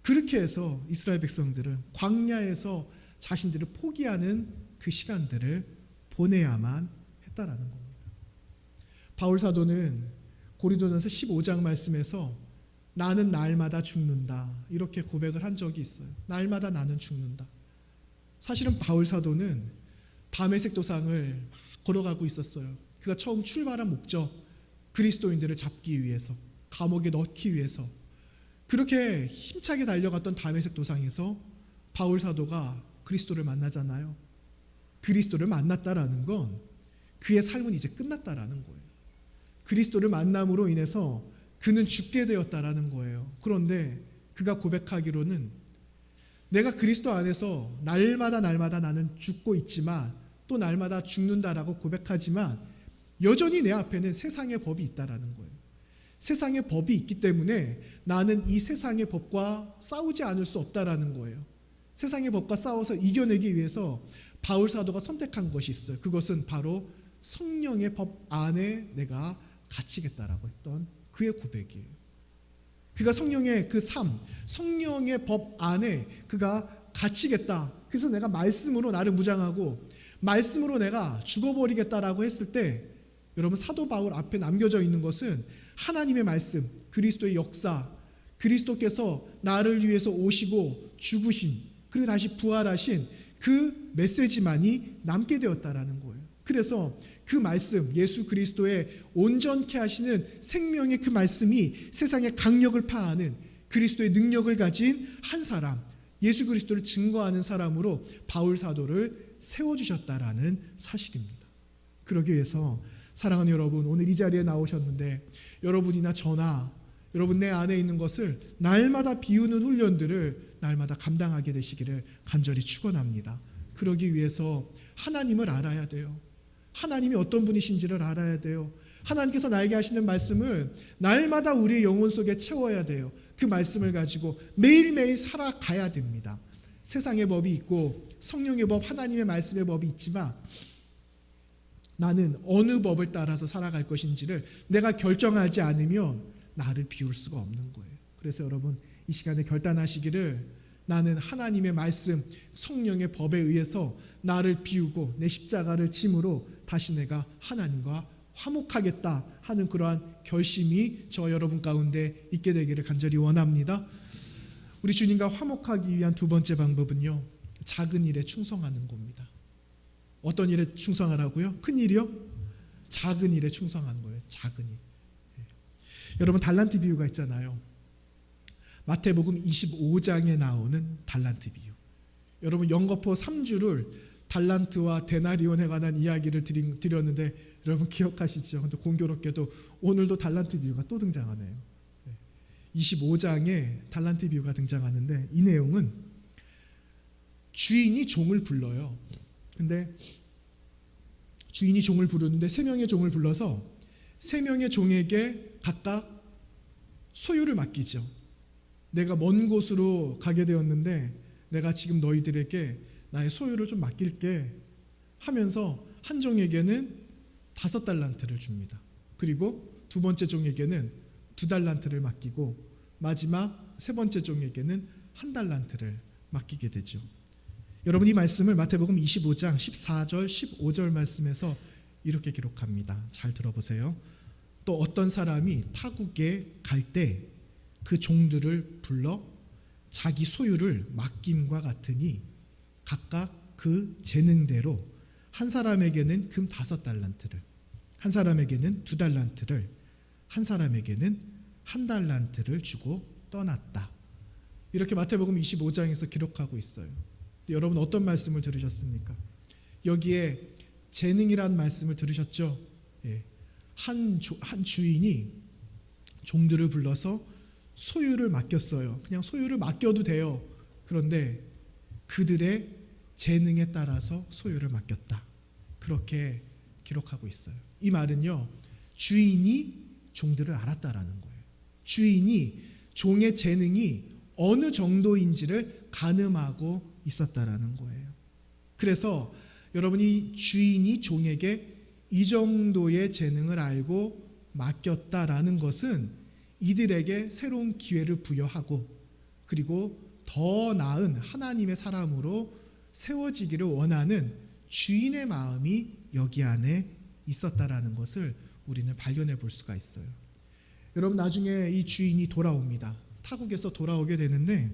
그렇게 해서 이스라엘 백성들은 광야에서 자신들을 포기하는 그 시간들을 보내야만 했다라는 겁니다. 바울 사도는 고린도전서 15장 말씀에서 나는 날마다 죽는다 이렇게 고백을 한 적이 있어요. 날마다 나는 죽는다. 사실은 바울 사도는 다메섹 도상을 걸어가고 있었어요. 그가 처음 출발한 목적 그리스도인들을 잡기 위해서 감옥에 넣기 위해서 그렇게 힘차게 달려갔던 다메섹 도상에서 바울 사도가 그리스도를 만나잖아요. 그리스도를 만났다라는 건 그의 삶은 이제 끝났다라는 거예요. 그리스도를 만남으로 인해서 그는 죽게 되었다라는 거예요. 그런데 그가 고백하기로는 내가 그리스도 안에서 날마다 나는 죽고 있지만 또 날마다 죽는다라고 고백하지만 여전히 내 앞에는 세상의 법이 있다라는 거예요. 세상의 법이 있기 때문에 나는 이 세상의 법과 싸우지 않을 수 없다라는 거예요. 세상의 법과 싸워서 이겨내기 위해서 바울 사도가 선택한 것이 있어요. 그것은 바로 성령의 법 안에 내가 갇히겠다라고 했던 그의 고백이에요. 그가 성령의 그 삶, 성령의 법 안에 그가 갇히겠다. 그래서 내가 말씀으로 나를 무장하고 말씀으로 내가 죽어버리겠다라고 했을 때 여러분 사도 바울 앞에 남겨져 있는 것은 하나님의 말씀, 그리스도의 역사, 그리스도께서 나를 위해서 오시고 죽으신 그리고 다시 부활하신 그 메시지만이 남게 되었다라는 거예요. 그래서 그 말씀, 예수 그리스도의 온전케 하시는 생명의 그 말씀이 세상의 강력을 파하는 그리스도의 능력을 가진 한 사람, 예수 그리스도를 증거하는 사람으로 바울 사도를 세워주셨다라는 사실입니다. 그러기 위해서 사랑하는 여러분, 오늘 이 자리에 나오셨는데 여러분이나 저나 여러분 내 안에 있는 것을 날마다 비우는 훈련들을 날마다 감당하게 되시기를 간절히 축원합니다. 그러기 위해서 하나님을 알아야 돼요. 하나님이 어떤 분이신지를 알아야 돼요. 하나님께서 나에게 하시는 말씀을 날마다 우리의 영혼 속에 채워야 돼요. 그 말씀을 가지고 매일매일 살아가야 됩니다. 세상의 법이 있고 성령의 법, 하나님의 말씀의 법이 있지만 나는 어느 법을 따라서 살아갈 것인지를 내가 결정하지 않으면 나를 비울 수가 없는 거예요. 그래서 여러분 이 시간에 결단하시기를 나는 하나님의 말씀, 성령의 법에 의해서 나를 비우고 내 십자가를 짐으로 다시 내가 하나님과 화목하겠다 하는 그러한 결심이 저 여러분 가운데 있게 되기를 간절히 원합니다. 우리 주님과 화목하기 위한 두 번째 방법은요, 작은 일에 충성하는 겁니다. 어떤 일에 충성하라고요? 큰 일이요? 작은 일에 충성하는 거예요. 작은 일. 여러분 달란트 비유가 있잖아요. 마태복음 25장에 나오는 달란트 비유. 여러분 영거포 3주를 달란트와 데나리온에 관한 이야기를 드렸는데 여러분 기억하시죠? 근데 공교롭게도 오늘도 달란트 비유가 또 등장하네요. 25장에 달란트 비유가 등장하는데 이 내용은 주인이 종을 불러요. 근데 주인이 종을 부르는데 3명의 종을 불러서 3명의 종에게 각각 소유를 맡기죠. 내가 먼 곳으로 가게 되었는데 내가 지금 너희들에게 나의 소유를 좀 맡길게 하면서 한 종에게는 5달란트를 줍니다. 그리고 두 번째 종에게는 2달란트를 맡기고 마지막 세 번째 종에게는 1달란트를 맡기게 되죠. 여러분 이 말씀을 마태복음 25장 14절 15절 말씀에서 이렇게 기록합니다. 잘 들어보세요. 또 어떤 사람이 타국에 갈 때 그 종들을 불러 자기 소유를 맡김과 같으니 각각 그 재능대로 한 사람에게는 금 5달란트를, 한 사람에게는 2달란트를, 한 사람에게는 1달란트를 주고 떠났다. 이렇게 마태복음 25장에서 기록하고 있어요. 여러분 어떤 말씀을 들으셨습니까? 여기에 재능이란 말씀을 들으셨죠? 예. 한 주인이 종들을 불러서 소유를 맡겼어요. 그냥 소유를 맡겨도 돼요. 그런데 그들의 재능에 따라서 소유를 맡겼다. 그렇게 기록하고 있어요. 이 말은요, 주인이 종들을 알았다라는 거예요. 주인이 종의 재능이 어느 정도인지를 가늠하고 있었다라는 거예요. 그래서 여러분이 주인이 종에게 이 정도의 재능을 알고 맡겼다라는 것은 이들에게 새로운 기회를 부여하고 그리고 더 나은 하나님의 사람으로 세워지기를 원하는 주인의 마음이 여기 안에 있었다라는 것을 우리는 발견해 볼 수가 있어요. 여러분 나중에 이 주인이 돌아옵니다. 타국에서 돌아오게 되는데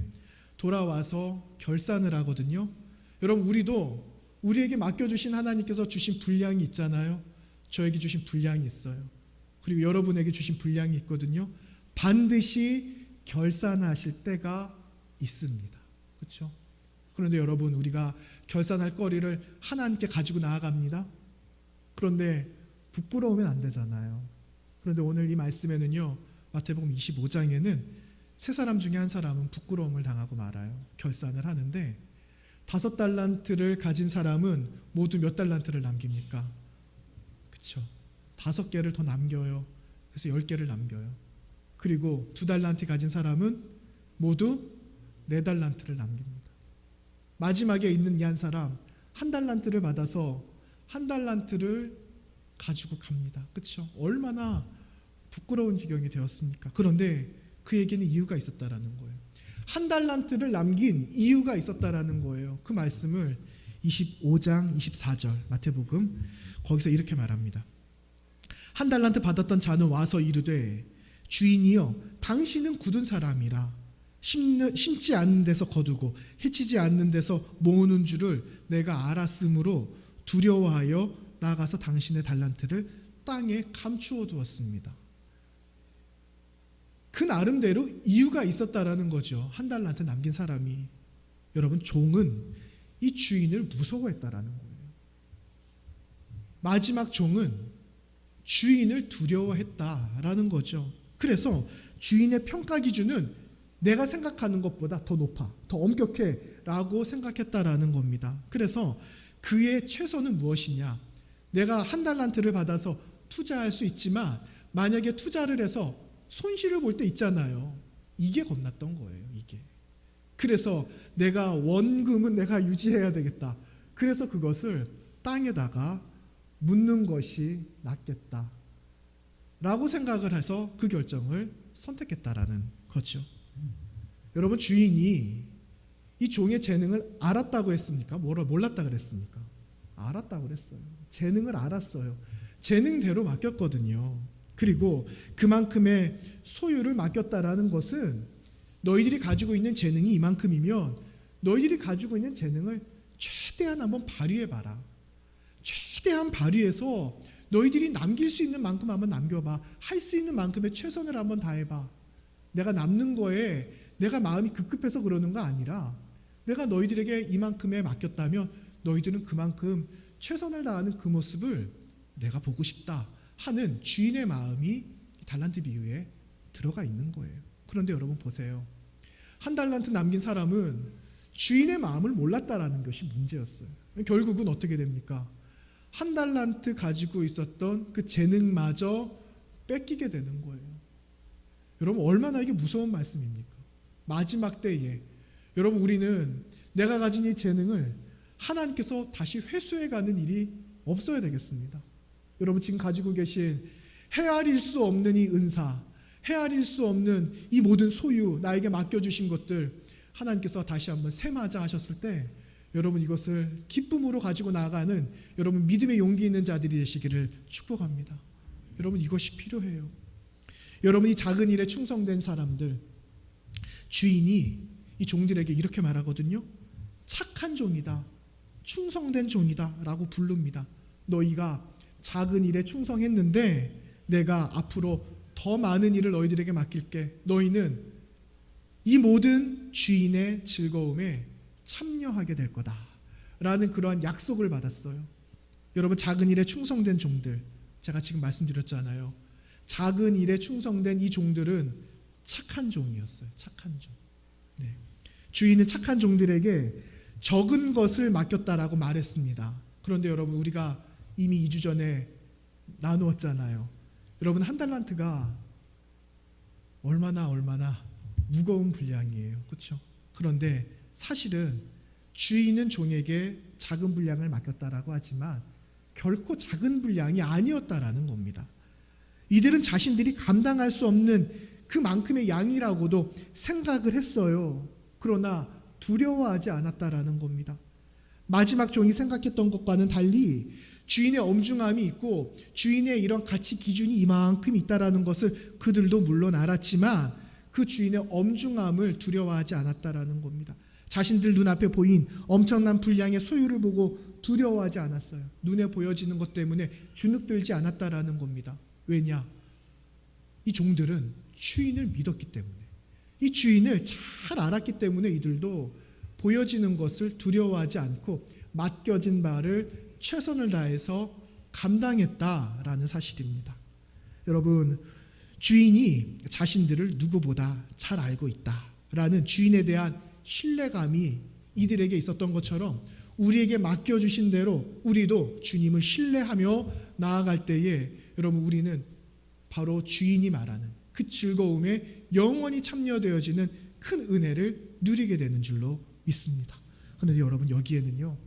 돌아와서 결산을 하거든요. 여러분 우리에게 맡겨주신 하나님께서 주신 분량이 있잖아요. 저에게 주신 분량이 있어요. 그리고 여러분에게 주신 분량이 있거든요. 반드시 결산하실 때가 있습니다. 그렇죠? 그런데 여러분 우리가 결산할 거리를 하나님께 가지고 나아갑니다. 그런데 부끄러우면 안 되잖아요. 그런데 오늘 이 말씀에는요, 마태복음 25장에는 세 사람 중에 한 사람은 부끄러움을 당하고 말아요. 결산을 하는데 5달란트를 가진 사람은 모두 몇 달란트를 남깁니까? 그렇죠? 5개를 더 남겨요. 그래서 10개를 남겨요. 그리고 2달란트 가진 사람은 모두 4달란트를 남깁니다. 마지막에 있는 이 한 사람 1달란트를 받아서 1달란트를 가지고 갑니다. 그렇죠? 얼마나 부끄러운 지경이 되었습니까? 그런데 그에게는 이유가 있었다라는 거예요. 1달란트를 남긴 이유가 있었다라는 거예요. 그 말씀을 25장 24절 마태복음 거기서 이렇게 말합니다. 1달란트 받았던 자는 와서 이르되 주인이여 당신은 굳은 사람이라 심지 않는 데서 거두고 해치지 않는 데서 모으는 줄을 내가 알았으므로 두려워하여 나가서 당신의 달란트를 땅에 감추어 두었습니다. 그 나름대로 이유가 있었다라는 거죠. 1달란트 남긴 사람이. 여러분 종은 이 주인을 무서워했다라는 거예요. 마지막 종은 주인을 두려워했다라는 거죠. 그래서 주인의 평가 기준은 내가 생각하는 것보다 더 높아, 더 엄격해 라고 생각했다라는 겁니다. 그래서 그의 최선은 무엇이냐? 내가 1달란트를 받아서 투자할 수 있지만 만약에 투자를 해서 손실을 볼 때 있잖아요. 이게 겁났던 거예요. 이게. 그래서 내가 원금은 내가 유지해야 되겠다. 그래서 그것을 땅에다가 묻는 것이 낫겠다 라고 생각을 해서 그 결정을 선택했다라는 거죠. 여러분 주인이 이 종의 재능을 알았다고 했습니까? 몰랐다 그랬습니까? 알았다고 그랬어요. 재능을 알았어요. 재능대로 맡겼거든요. 그리고 그만큼의 소유를 맡겼다라는 것은 너희들이 가지고 있는 재능이 이만큼이면 너희들이 가지고 있는 재능을 최대한 한번 발휘해봐라. 최대한 발휘해서 너희들이 남길 수 있는 만큼 한번 남겨봐. 할 수 있는 만큼의 최선을 한번 다해봐. 내가 남는 거에 내가 마음이 급급해서 그러는 거 아니라 내가 너희들에게 이만큼에 맡겼다면 너희들은 그만큼 최선을 다하는 그 모습을 내가 보고 싶다 하는 주인의 마음이 달란트 비유에 들어가 있는 거예요. 그런데 여러분 보세요. 한 달란트 남긴 사람은 주인의 마음을 몰랐다라는 것이 문제였어요. 결국은 어떻게 됩니까? 한 달란트 가지고 있었던 그 재능마저 뺏기게 되는 거예요. 여러분 얼마나 이게 무서운 말씀입니까? 마지막 때에 여러분 우리는 내가 가진 이 재능을 하나님께서 다시 회수해가는 일이 없어야 되겠습니다. 여러분 지금 가지고 계신 헤아릴 수 없는 이 은사, 헤아릴 수 없는 이 모든 소유, 나에게 맡겨주신 것들 하나님께서 다시 한번 세마자 하셨을 때 여러분 이것을 기쁨으로 가지고 나아가는 여러분 믿음의 용기 있는 자들이 되시기를 축복합니다. 여러분 이것이 필요해요. 여러분 이 작은 일에 충성된 사람들, 주인이 이 종들에게 이렇게 말하거든요. 착한 종이다, 충성된 종이다 라고 부릅니다. 너희가 작은 일에 충성했는데 내가 앞으로 더 많은 일을 너희들에게 맡길게. 너희는 이 모든 주인의 즐거움에 참여하게 될 거다 라는 그러한 약속을 받았어요. 여러분 작은 일에 충성된 종들, 제가 지금 말씀드렸잖아요. 작은 일에 충성된 이 종들은 착한 종이었어요. 착한 종. 네. 주인은 착한 종들에게 적은 것을 맡겼다라고 말했습니다. 그런데 여러분 우리가 이미 2주 전에 나누었잖아요. 여러분 한 달란트가 얼마나 무거운 분량이에요. 그렇죠? 그런데 사실은 주인은 종에게 작은 분량을 맡겼다라고 하지만 결코 작은 분량이 아니었다라는 겁니다. 이들은 자신들이 감당할 수 없는 그만큼의 양이라고도 생각을 했어요. 그러나 두려워하지 않았다라는 겁니다. 마지막 종이 생각했던 것과는 달리 주인의 엄중함이 있고 주인의 이런 가치 기준이 이만큼 있다라는 것을 그들도 물론 알았지만 그 주인의 엄중함을 두려워하지 않았다라는 겁니다. 자신들 눈앞에 보인 엄청난 분량의 소유를 보고 두려워하지 않았어요. 눈에 보여지는 것 때문에 주눅들지 않았다라는 겁니다. 왜냐? 이 종들은 주인을 믿었기 때문에, 이 주인을 잘 알았기 때문에 이들도 보여지는 것을 두려워하지 않고 맡겨진 바를 최선을 다해서 감당했다라는 사실입니다. 여러분, 주인이 자신들을 누구보다 잘 알고 있다라는 주인에 대한 신뢰감이 이들에게 있었던 것처럼 우리에게 맡겨주신 대로 우리도 주님을 신뢰하며 나아갈 때에 여러분 우리는 바로 주인이 말하는 그 즐거움에 영원히 참여되어지는 큰 은혜를 누리게 되는 줄로 믿습니다. 그런데 여러분 여기에는요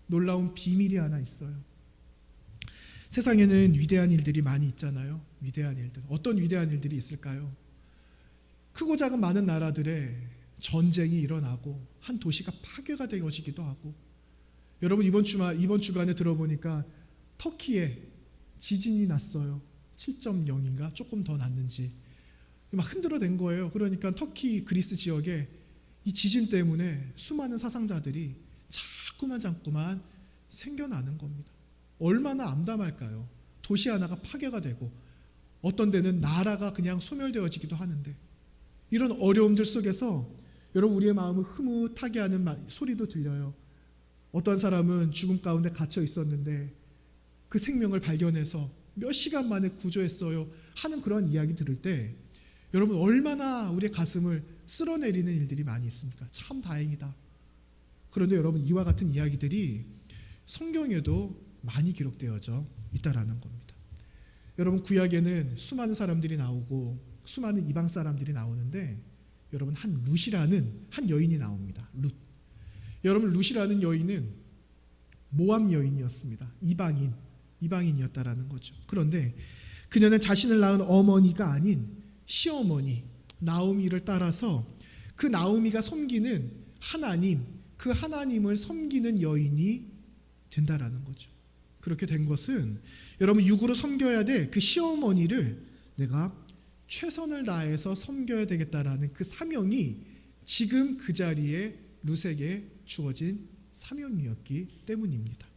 놀라운 비밀이 하나 있어요. 세상에는 위대한 일들이 많이 있잖아요. 위대한 일들. 어떤 위대한 일들이 있을까요? 크고 작은 많은 나라들의 전쟁이 일어나고 한 도시가 파괴가 되어지기도 하고, 여러분 이번 주간에 들어보니까 터키에 지진이 났어요. 7.0인가 조금 더 났는지 막 흔들어댄 거예요. 그러니까 터키 그리스 지역에 이 지진 때문에 수많은 사상자들이 자꾸만 생겨나는 겁니다. 얼마나 암담할까요? 도시 하나가 파괴가 되고 어떤 데는 나라가 그냥 소멸되어지기도 하는데, 이런 어려움들 속에서 여러분 우리의 마음을 흐뭇하게 하는 소리도 들려요. 어떤 사람은 죽음 가운데 갇혀 있었는데 그 생명을 발견해서 몇 시간 만에 구조했어요 하는 그런 이야기 들을 때 여러분 얼마나 우리의 가슴을 쓸어내리는 일들이 많이 있습니까? 참 다행이다. 그런데 여러분 이와 같은 이야기들이 성경에도 많이 기록되어져 있다라는 겁니다. 여러분 구약에는 수많은 사람들이 나오고 수많은 이방 사람들이 나오는데 여러분 한 룻이라는 한 여인이 나옵니다. 룻. 여러분 룻이라는 여인은 모압 여인이었습니다. 이방인이었다라는 거죠. 그런데 그녀는 자신을 낳은 어머니가 아닌 시어머니 나오미를 따라서 그 나오미가 섬기는 하나님, 그 하나님을 섬기는 여인이 된다라는 거죠. 그렇게 된 것은 여러분 육으로 섬겨야 될 그 시어머니를 내가 최선을 다해서 섬겨야 되겠다라는 그 사명이 지금 그 자리에 룻에게 주어진 사명이었기 때문입니다.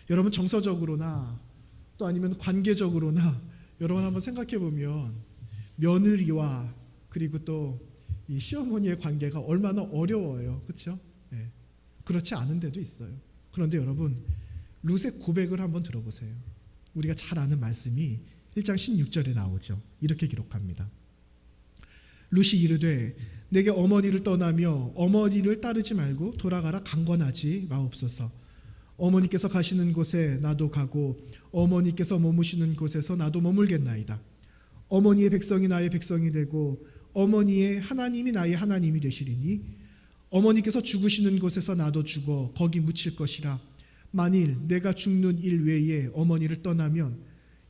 여러분 정서적으로나 또 아니면 관계적으로나 여러분 한번 생각해 보면 며느리와 그리고 또 이 시어머니의 관계가 얼마나 어려워요. 그렇죠? 예. 그렇지 않은 데도 있어요. 그런데 여러분, 룻의 고백을 한번 들어보세요. 우리가 잘 아는 말씀이 1장 16절에 나오죠. 이렇게 기록합니다. 룻이 이르되 내게 어머니를 떠나며 어머니를 따르지 말고 돌아가라 강권하지 마옵소서. 어머니께서 가시는 곳에 나도 가고 어머니께서 머무시는 곳에서 나도 머물겠나이다. 어머니의 백성이 나의 백성이 되고 어머니의 하나님이 나의 하나님이 되시리니 어머니께서 죽으시는 곳에서 나도 죽어 거기 묻힐 것이라. 만일 내가 죽는 일 외에 어머니를 떠나면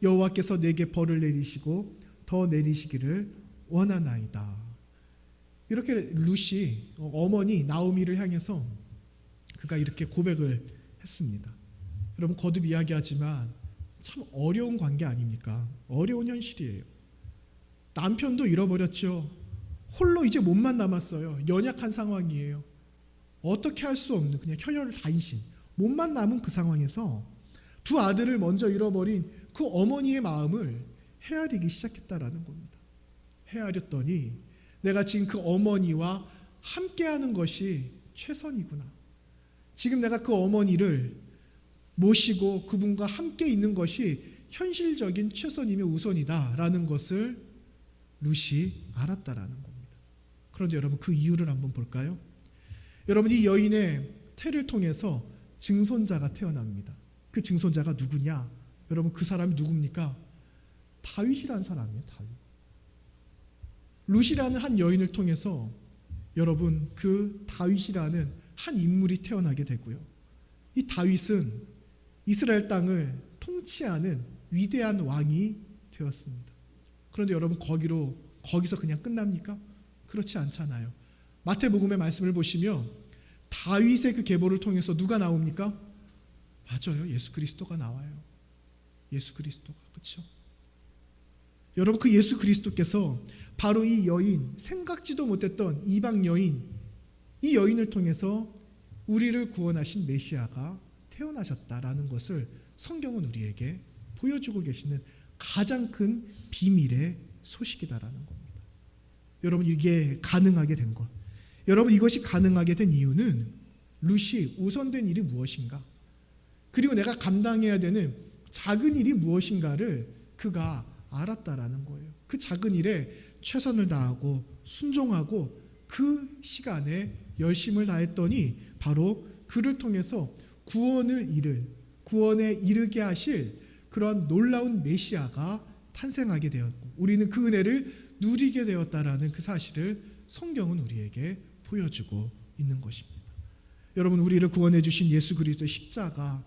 여호와께서 내게 벌을 내리시고 더 내리시기를 원하나이다. 이렇게 룻이 어머니 나오미를 향해서 그가 이렇게 고백을 했습니다. 여러분, 거듭 이야기하지만 참 어려운 관계 아닙니까? 어려운 현실이에요. 남편도 잃어버렸죠. 홀로 이제 몸만 남았어요. 연약한 상황이에요. 어떻게 할 수 없는 그냥 혈혈단신, 몸만 남은 그 상황에서 두 아들을 먼저 잃어버린 그 어머니의 마음을 헤아리기 시작했다라는 겁니다. 헤아렸더니 내가 지금 그 어머니와 함께하는 것이 최선이구나. 지금 내가 그 어머니를 모시고 그분과 함께 있는 것이 현실적인 최선이며 우선이다라는 것을 룻이 알았다라는 겁니다. 그런데 여러분, 그 이유를 한번 볼까요? 여러분, 이 여인의 태를 통해서 증손자가 태어납니다. 그 증손자가 누구냐? 여러분, 그 사람이 누굽니까? 다윗이라는 사람이에요. 다윗. 룻이라는 한 여인을 통해서 여러분, 그 다윗이라는 한 인물이 태어나게 되고요. 이 다윗은 이스라엘 땅을 통치하는 위대한 왕이 되었습니다. 그런데 여러분, 거기서 그냥 끝납니까? 그렇지 않잖아요. 마태복음의 말씀을 보시면 다윗의 그 계보를 통해서 누가 나옵니까? 맞아요. 예수 그리스도가 나와요. 예수 그리스도가. 그렇죠? 여러분, 그 예수 그리스도께서 바로 이 여인, 생각지도 못했던 이방 여인, 이 여인을 통해서 우리를 구원하신 메시아가 태어나셨다라는 것을 성경은 우리에게 보여주고 계시는 가장 큰 비밀의 소식이다라는 겁니다. 여러분, 이게 가능하게 된 것, 여러분, 이것이 가능하게 된 이유는 룻이 우선된 일이 무엇인가, 그리고 내가 감당해야 되는 작은 일이 무엇인가를 그가 알았다라는 거예요. 그 작은 일에 최선을 다하고 순종하고 그 시간에 열심을 다했더니 바로 그를 통해서 구원에 이르게 하실 그런 놀라운 메시아가 탄생하게 되었고 우리는 그 은혜를 누리게 되었다라는 그 사실을 성경은 우리에게 보여주고 있는 것입니다. 여러분, 우리를 구원해 주신 예수 그리스도의 십자가,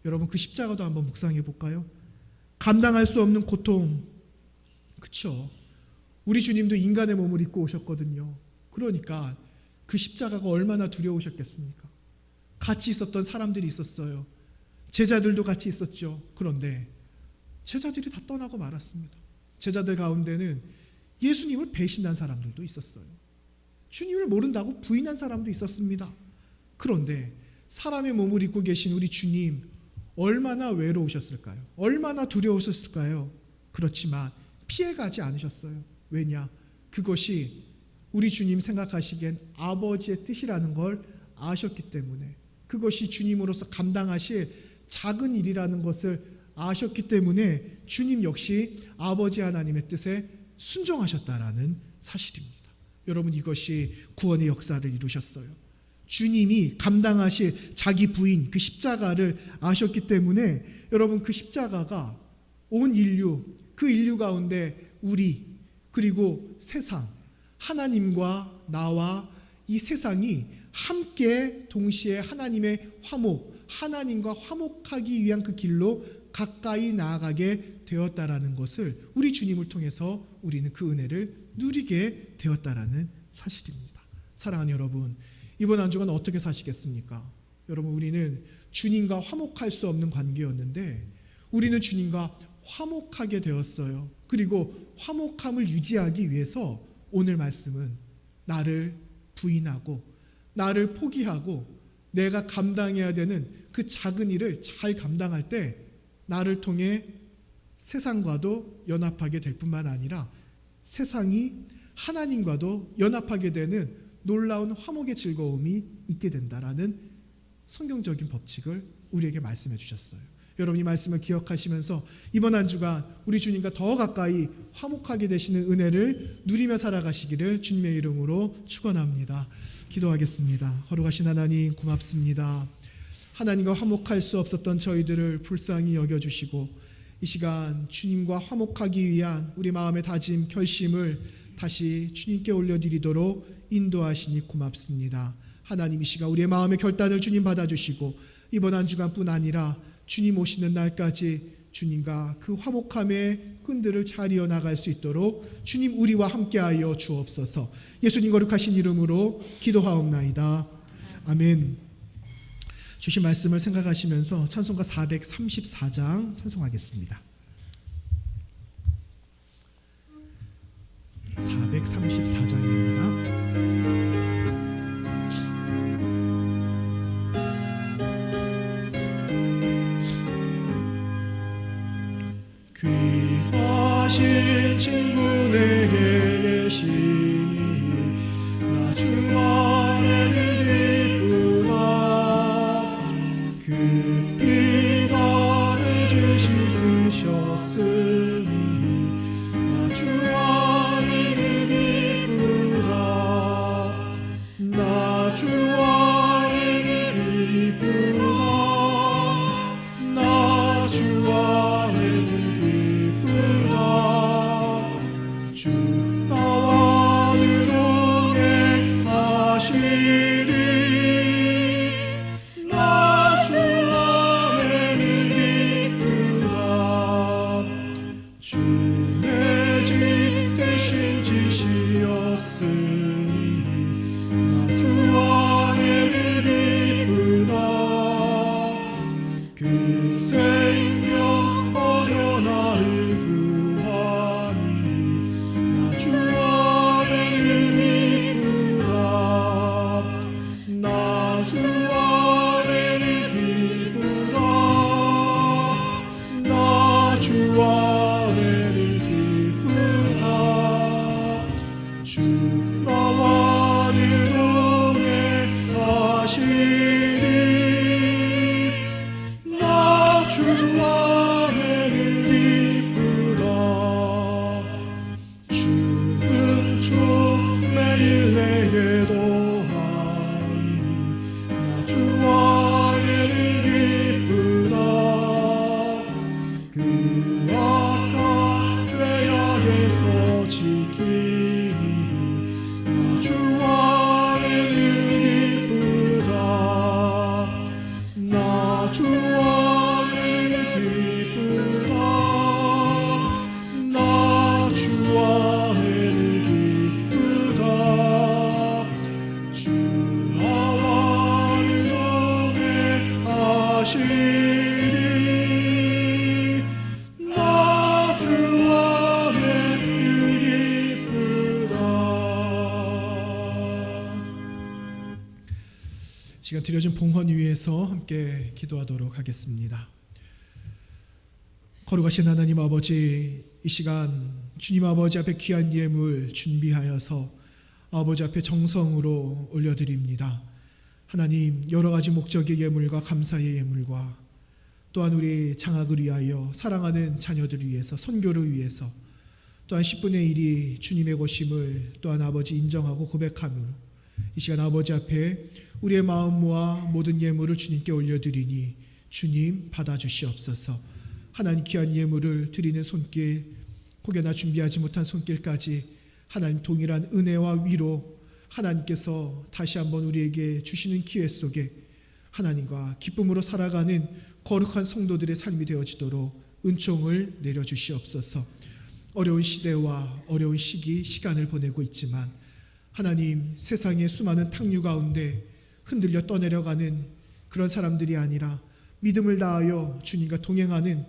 여러분, 그 십자가도 한번 묵상해 볼까요? 감당할 수 없는 고통, 그렇죠? 우리 주님도 인간의 몸을 입고 오셨거든요. 그러니까 그 십자가가 얼마나 두려우셨겠습니까? 같이 있었던 사람들이 있었어요. 제자들도 같이 있었죠. 그런데 제자들이 다 떠나고 말았습니다. 제자들 가운데는 예수님을 배신한 사람들도 있었어요. 주님을 모른다고 부인한 사람도 있었습니다. 그런데 사람의 몸을 입고 계신 우리 주님, 얼마나 외로우셨을까요? 얼마나 두려우셨을까요? 그렇지만 피해가지 않으셨어요. 왜냐? 그것이 우리 주님 생각하시기엔 아버지의 뜻이라는 걸 아셨기 때문에, 그것이 주님으로서 감당하실 작은 일이라는 것을 아셨기 때문에 주님 역시 아버지 하나님의 뜻에 순종하셨다라는 사실입니다. 여러분, 이것이 구원의 역사를 이루셨어요. 주님이 감당하실 자기 부인 그 십자가를 아셨기 때문에 여러분, 그 십자가가 온 인류, 그 인류 가운데 우리 그리고 세상, 하나님과 나와 이 세상이 함께 동시에 하나님의 화목, 하나님과 화목하기 위한 그 길로 가까이 나아가게 되었다라는 것을 우리 주님을 통해서 우리는 그 은혜를 누리게 되었다라는 사실입니다. 사랑하는 여러분, 이번 한 주간 어떻게 사시겠습니까? 여러분, 우리는 주님과 화목할 수 없는 관계였는데 우리는 주님과 화목하게 되었어요. 그리고 화목함을 유지하기 위해서 오늘 말씀은 나를 부인하고 나를 포기하고 내가 감당해야 되는 그 작은 일을 잘 감당할 때 나를 통해 세상과도 연합하게 될 뿐만 아니라 세상이 하나님과도 연합하게 되는 놀라운 화목의 즐거움이 있게 된다라는 성경적인 법칙을 우리에게 말씀해 주셨어요. 여러분 이 말씀을 기억하시면서 이번 한 주간 우리 주님과 더 가까이 화목하게 되시는 은혜를 누리며 살아가시기를 주님의 이름으로 축원합니다. 기도하겠습니다. 거룩하신 하나님 고맙습니다. 하나님과 화목할 수 없었던 저희들을 불쌍히 여겨주시고 이 시간 주님과 화목하기 위한 우리 마음의 다짐 결심을 다시 주님께 올려드리도록 인도하시니 고맙습니다. 하나님 이 시간 우리의 마음의 결단을 주님 받아주시고 이번 한 주간뿐 아니라 주님 오시는 날까지 주님과 그 화목함의 끈들을 잘 이어나갈 수 있도록 주님 우리와 함께하여 주옵소서. 예수님 거룩하신 이름으로 기도하옵나이다. 아멘. 주신 말씀을 생각하시면서 찬송가 434장 찬송하겠습니다. 434장입니다. 귀하신 친구 내게 계시니 나 주 안에는 기쁘다. 그 피가 내 죄를 쓰셨으니 나 주 안에는 기쁘다. 나 주 안에는 기쁘다. 나 주 안에는 주 나와 늘 동행하시니 나 주 안에는 기쁘다. 주의 집 대신 지시였으니 나 주 안에는 기쁘다. 그 생명 어려 나를 주 안에는 기쁘다. 나 주 안에는 기쁘다. 나 주 안에는 기쁘다. 주 나와 늘 동행하시니 나 주 안에는 기쁘다. 매일 내게 도하니 나 주 안에는 기쁘다. 그 악한 죄악에서 지키니 나 주 안에는 기쁘다. 나 주 안에는 기쁘다. 나 주 안에는 주 나와 늘 동행하시니 나 주 안에는 기쁘다. 시간 드려진 봉헌 위에서 함께 기도하도록 하겠습니다. 거룩하신 하나님 아버지, 이 시간 주님 아버지 앞에 귀한 예물 준비하여서 아버지 앞에 정성으로 올려드립니다. 하나님, 여러 가지 목적의 예물과 감사의 예물과 또한 우리 장학을 위하여 사랑하는 자녀들을 위해서, 선교를 위해서, 또한 10분의 1이 주님의 것임을 또한 아버지 인정하고 고백함으로 이 시간 아버지 앞에 우리의 마음 모아 모든 예물을 주님께 올려드리니 주님 받아주시옵소서. 하나님 귀한 예물을 드리는 손길, 혹여나 준비하지 못한 손길까지 하나님 동일한 은혜와 위로 하나님께서 다시 한번 우리에게 주시는 기회 속에 하나님과 기쁨으로 살아가는 거룩한 성도들의 삶이 되어지도록 은총을 내려주시옵소서. 어려운 시대와 어려운 시간을 보내고 있지만 하나님, 세상의 수많은 탕류 가운데 흔들려 떠내려가는 그런 사람들이 아니라 믿음을 다하여 주님과 동행하는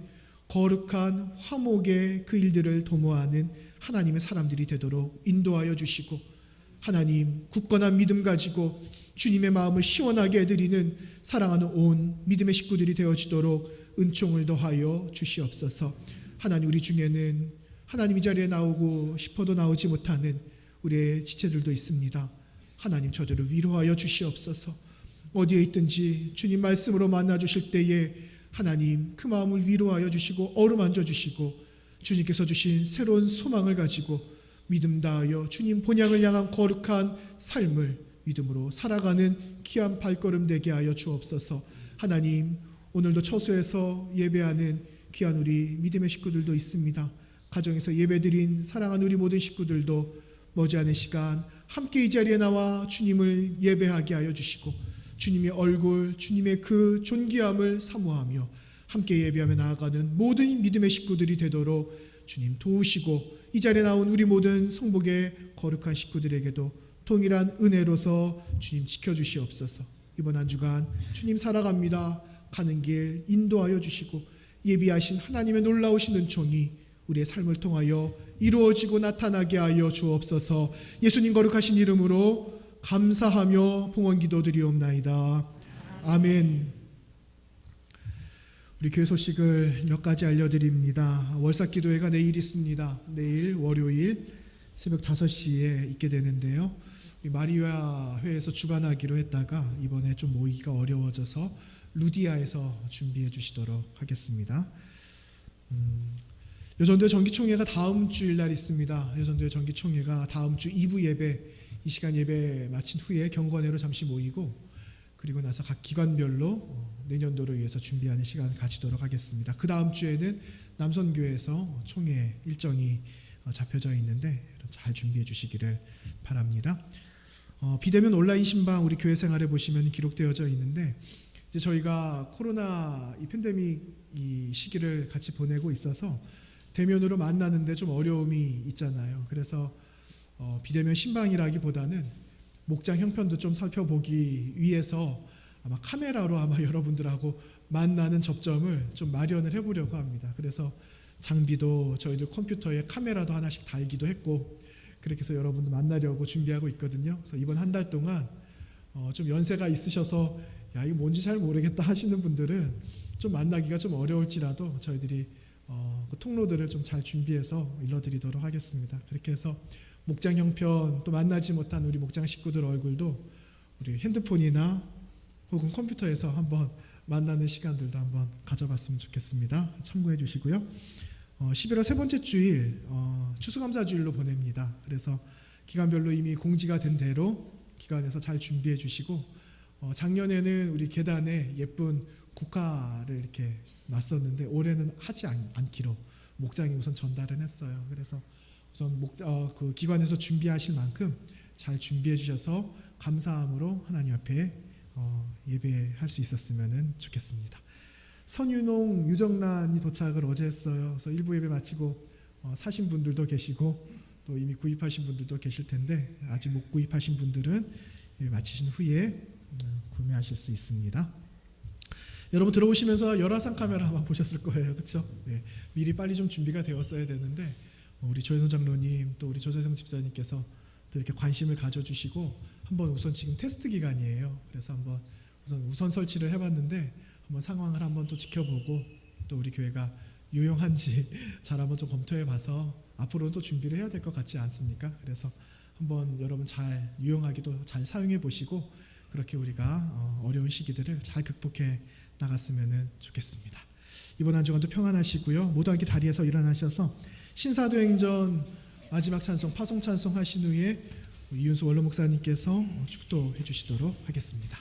거룩한 화목의 그 일들을 도모하는 하나님의 사람들이 되도록 인도하여 주시고, 하나님 굳건한 믿음 가지고 주님의 마음을 시원하게 해드리는 사랑하는 온 믿음의 식구들이 되어지도록 은총을 더하여 주시옵소서. 하나님, 우리 중에는 하나님 이 자리에 나오고 싶어도 나오지 못하는 우리의 지체들도 있습니다. 하나님 저들을 위로하여 주시옵소서. 어디에 있든지 주님 말씀으로 만나 주실 때에 하나님 그 마음을 위로하여 주시고 어루만져 주시고 주님께서 주신 새로운 소망을 가지고 믿음 다하여 주님 본향을 향한 거룩한 삶을 믿음으로 살아가는 귀한 발걸음 되게 하여 주옵소서. 하나님 오늘도 처소에서 예배하는 귀한 우리 믿음의 식구들도 있습니다. 가정에서 예배드린 사랑하는 우리 모든 식구들도 머지않은 시간 함께 이 자리에 나와 주님을 예배하게 하여 주시고 주님의 얼굴, 주님의 그 존귀함을 사모하며 함께 예배하며 나아가는 모든 믿음의 식구들이 되도록 주님 도우시고 이 자리에 나온 우리 모든 성복의 거룩한 식구들에게도 동일한 은혜로서 주님 지켜주시옵소서. 이번 한 주간 주님 살아갑니다. 가는 길 인도하여 주시고 예비하신 하나님의 놀라우신 은총이 우리의 삶을 통하여 이루어지고 나타나게 하여 주옵소서. 예수님 거룩하신 이름으로 감사하며 봉헌 기도드리옵나이다. 아멘. 우리 교회 소식을 몇 가지 알려드립니다. 월삭기도회가 내일 있습니다. 내일 월요일 새벽 5시에 있게 되는데요. 우리 마리아 회에서 주관하기로 했다가 이번에 좀 모이기가 어려워져서 루디아에서 준비해 주시도록 하겠습니다. 여전도회 정기총회가 다음 주일 날 있습니다. 여전도회 정기총회가 다음 주 2부 예배, 이 시간 예배 마친 후에 경건회로 잠시 모이고 그리고 나서 각 기관별로 내년도를 위해서 준비하는 시간을 가지도록 하겠습니다. 그 다음 주에는 남선교회에서 총회 일정이 잡혀져 있는데 잘 준비해 주시기를 바랍니다. 비대면 온라인 신방 우리 교회 생활에 보시면 기록되어져 있는데 이제 저희가 코로나 이 팬데믹 이 시기를 같이 보내고 있어서 대면으로 만나는데 좀 어려움이 있잖아요. 그래서 비대면 신방이라기보다는 목장 형편도 좀 살펴보기 위해서 아마 카메라로 아마 여러분들하고 만나는 접점을 좀 마련을 해보려고 합니다. 그래서 장비도 저희들 컴퓨터에 카메라도 하나씩 달기도 했고 그렇게 해서 여러분들 만나려고 준비하고 있거든요. 그래서 이번 한 달 동안 좀 연세가 있으셔서 야 이거 뭔지 잘 모르겠다 하시는 분들은 좀 만나기가 좀 어려울지라도 저희들이 그 통로들을 좀 잘 준비해서 일러드리도록 하겠습니다. 그렇게 해서 목장 형편 또 만나지 못한 우리 목장 식구들 얼굴도 우리 핸드폰이나 혹은 컴퓨터에서 한번 만나는 시간들도 한번 가져봤으면 좋겠습니다. 참고해 주시고요. 11월 세 번째 주일 추수감사주일로 보냅니다. 그래서 기간별로 이미 공지가 된 대로 기관에서 잘 준비해 주시고 작년에는 우리 계단에 예쁜 국화를 이렇게 놨었는데 올해는 하지 않기로 목장이 우선 전달은 했어요. 그래서 우선 그 기관에서 준비하실 만큼 잘 준비해 주셔서 감사함으로 하나님 앞에 예배할 수 있었으면 좋겠습니다. 선윤홍 유정란이 도착을 어제 했어요. 그래서 일부 예배 마치고 사신 분들도 계시고 또 이미 구입하신 분들도 계실 텐데 아직 못 구입하신 분들은 예배 마치신 후에 구매하실 수 있습니다. 여러분 들어오시면서 열화상 카메라 아마 보셨을 거예요. 그렇죠? 네, 미리 빨리 좀 준비가 되었어야 되는데 우리 조현호 장로님 또 우리 조재성 집사님께서 또 이렇게 관심을 가져주시고 한번 우선 지금 테스트 기간이에요. 그래서 한번 우선 설치를 해봤는데 한번 상황을 한번 또 지켜보고 또 우리 교회가 유용한지 잘 한번 좀 검토해봐서 앞으로는 또 준비를 해야 될 것 같지 않습니까? 그래서 한번 여러분 잘 유용하기도 잘 사용해 보시고 그렇게 우리가 어려운 시기들을 잘 극복해 나갔으면 좋겠습니다. 이번 한 주간도 평안하시고요. 모두 함께 자리에서 일어나셔서 신사도행전 마지막 찬송 파송 찬송 하신 후에 이윤수 원로 목사님께서 축도해 주시도록 하겠습니다.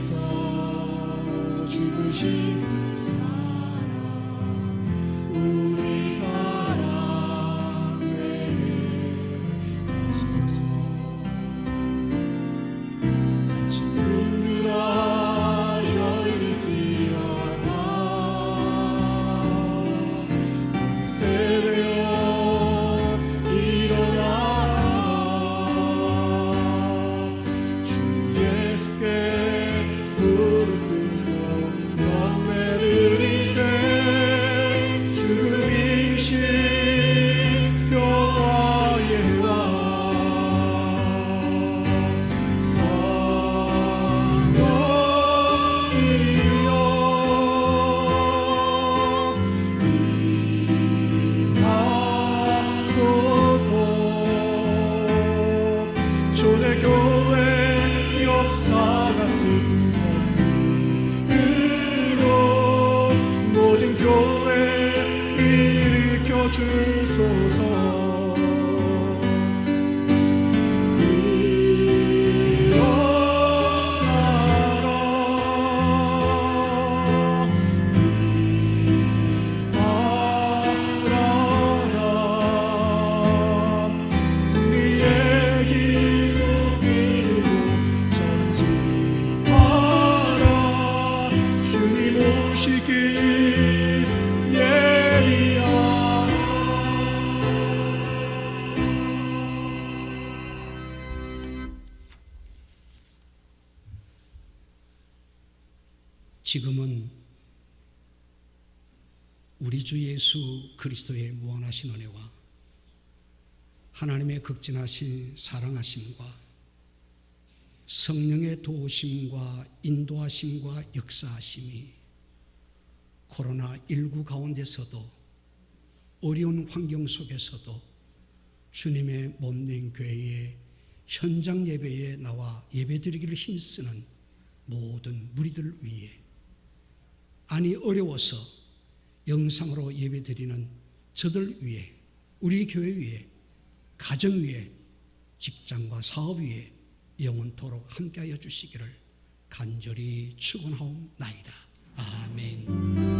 위해서 죽으신 그 사랑 우리 사랑 되게 하소서. 아침 눈 들어 열릴지어다 모든 세대여 일어나라. 주 예수께 무릎 꿇고 경배 드리세. 주를 이기신 평화의 왕 성령이여 임하소서. 초대교회 역사 같은 권위으로 모든 교회 일으켜 주소서. 일어나라 일어나라. 승리의 길로 밀고 전진하라. 주님 오시길 예비하라. 지금은 우리 주 예수 그리스도의 무한하신 은혜와 하나님의 극진하신 사랑하심과 성령의 도우심과 인도하심과 역사하심이 코로나19 가운데서도 어려운 환경 속에서도 주님의 몸된 교회의 현장 예배에 나와 예배드리기를 힘쓰는 모든 무리들 위에, 아니 어려워서 영상으로 예배드리는 저들 위에, 우리 교회 위에, 가정 위에, 직장과 사업 위에 영원토록 함께하여 주시기를 간절히 축원하옵나이다. 아멘.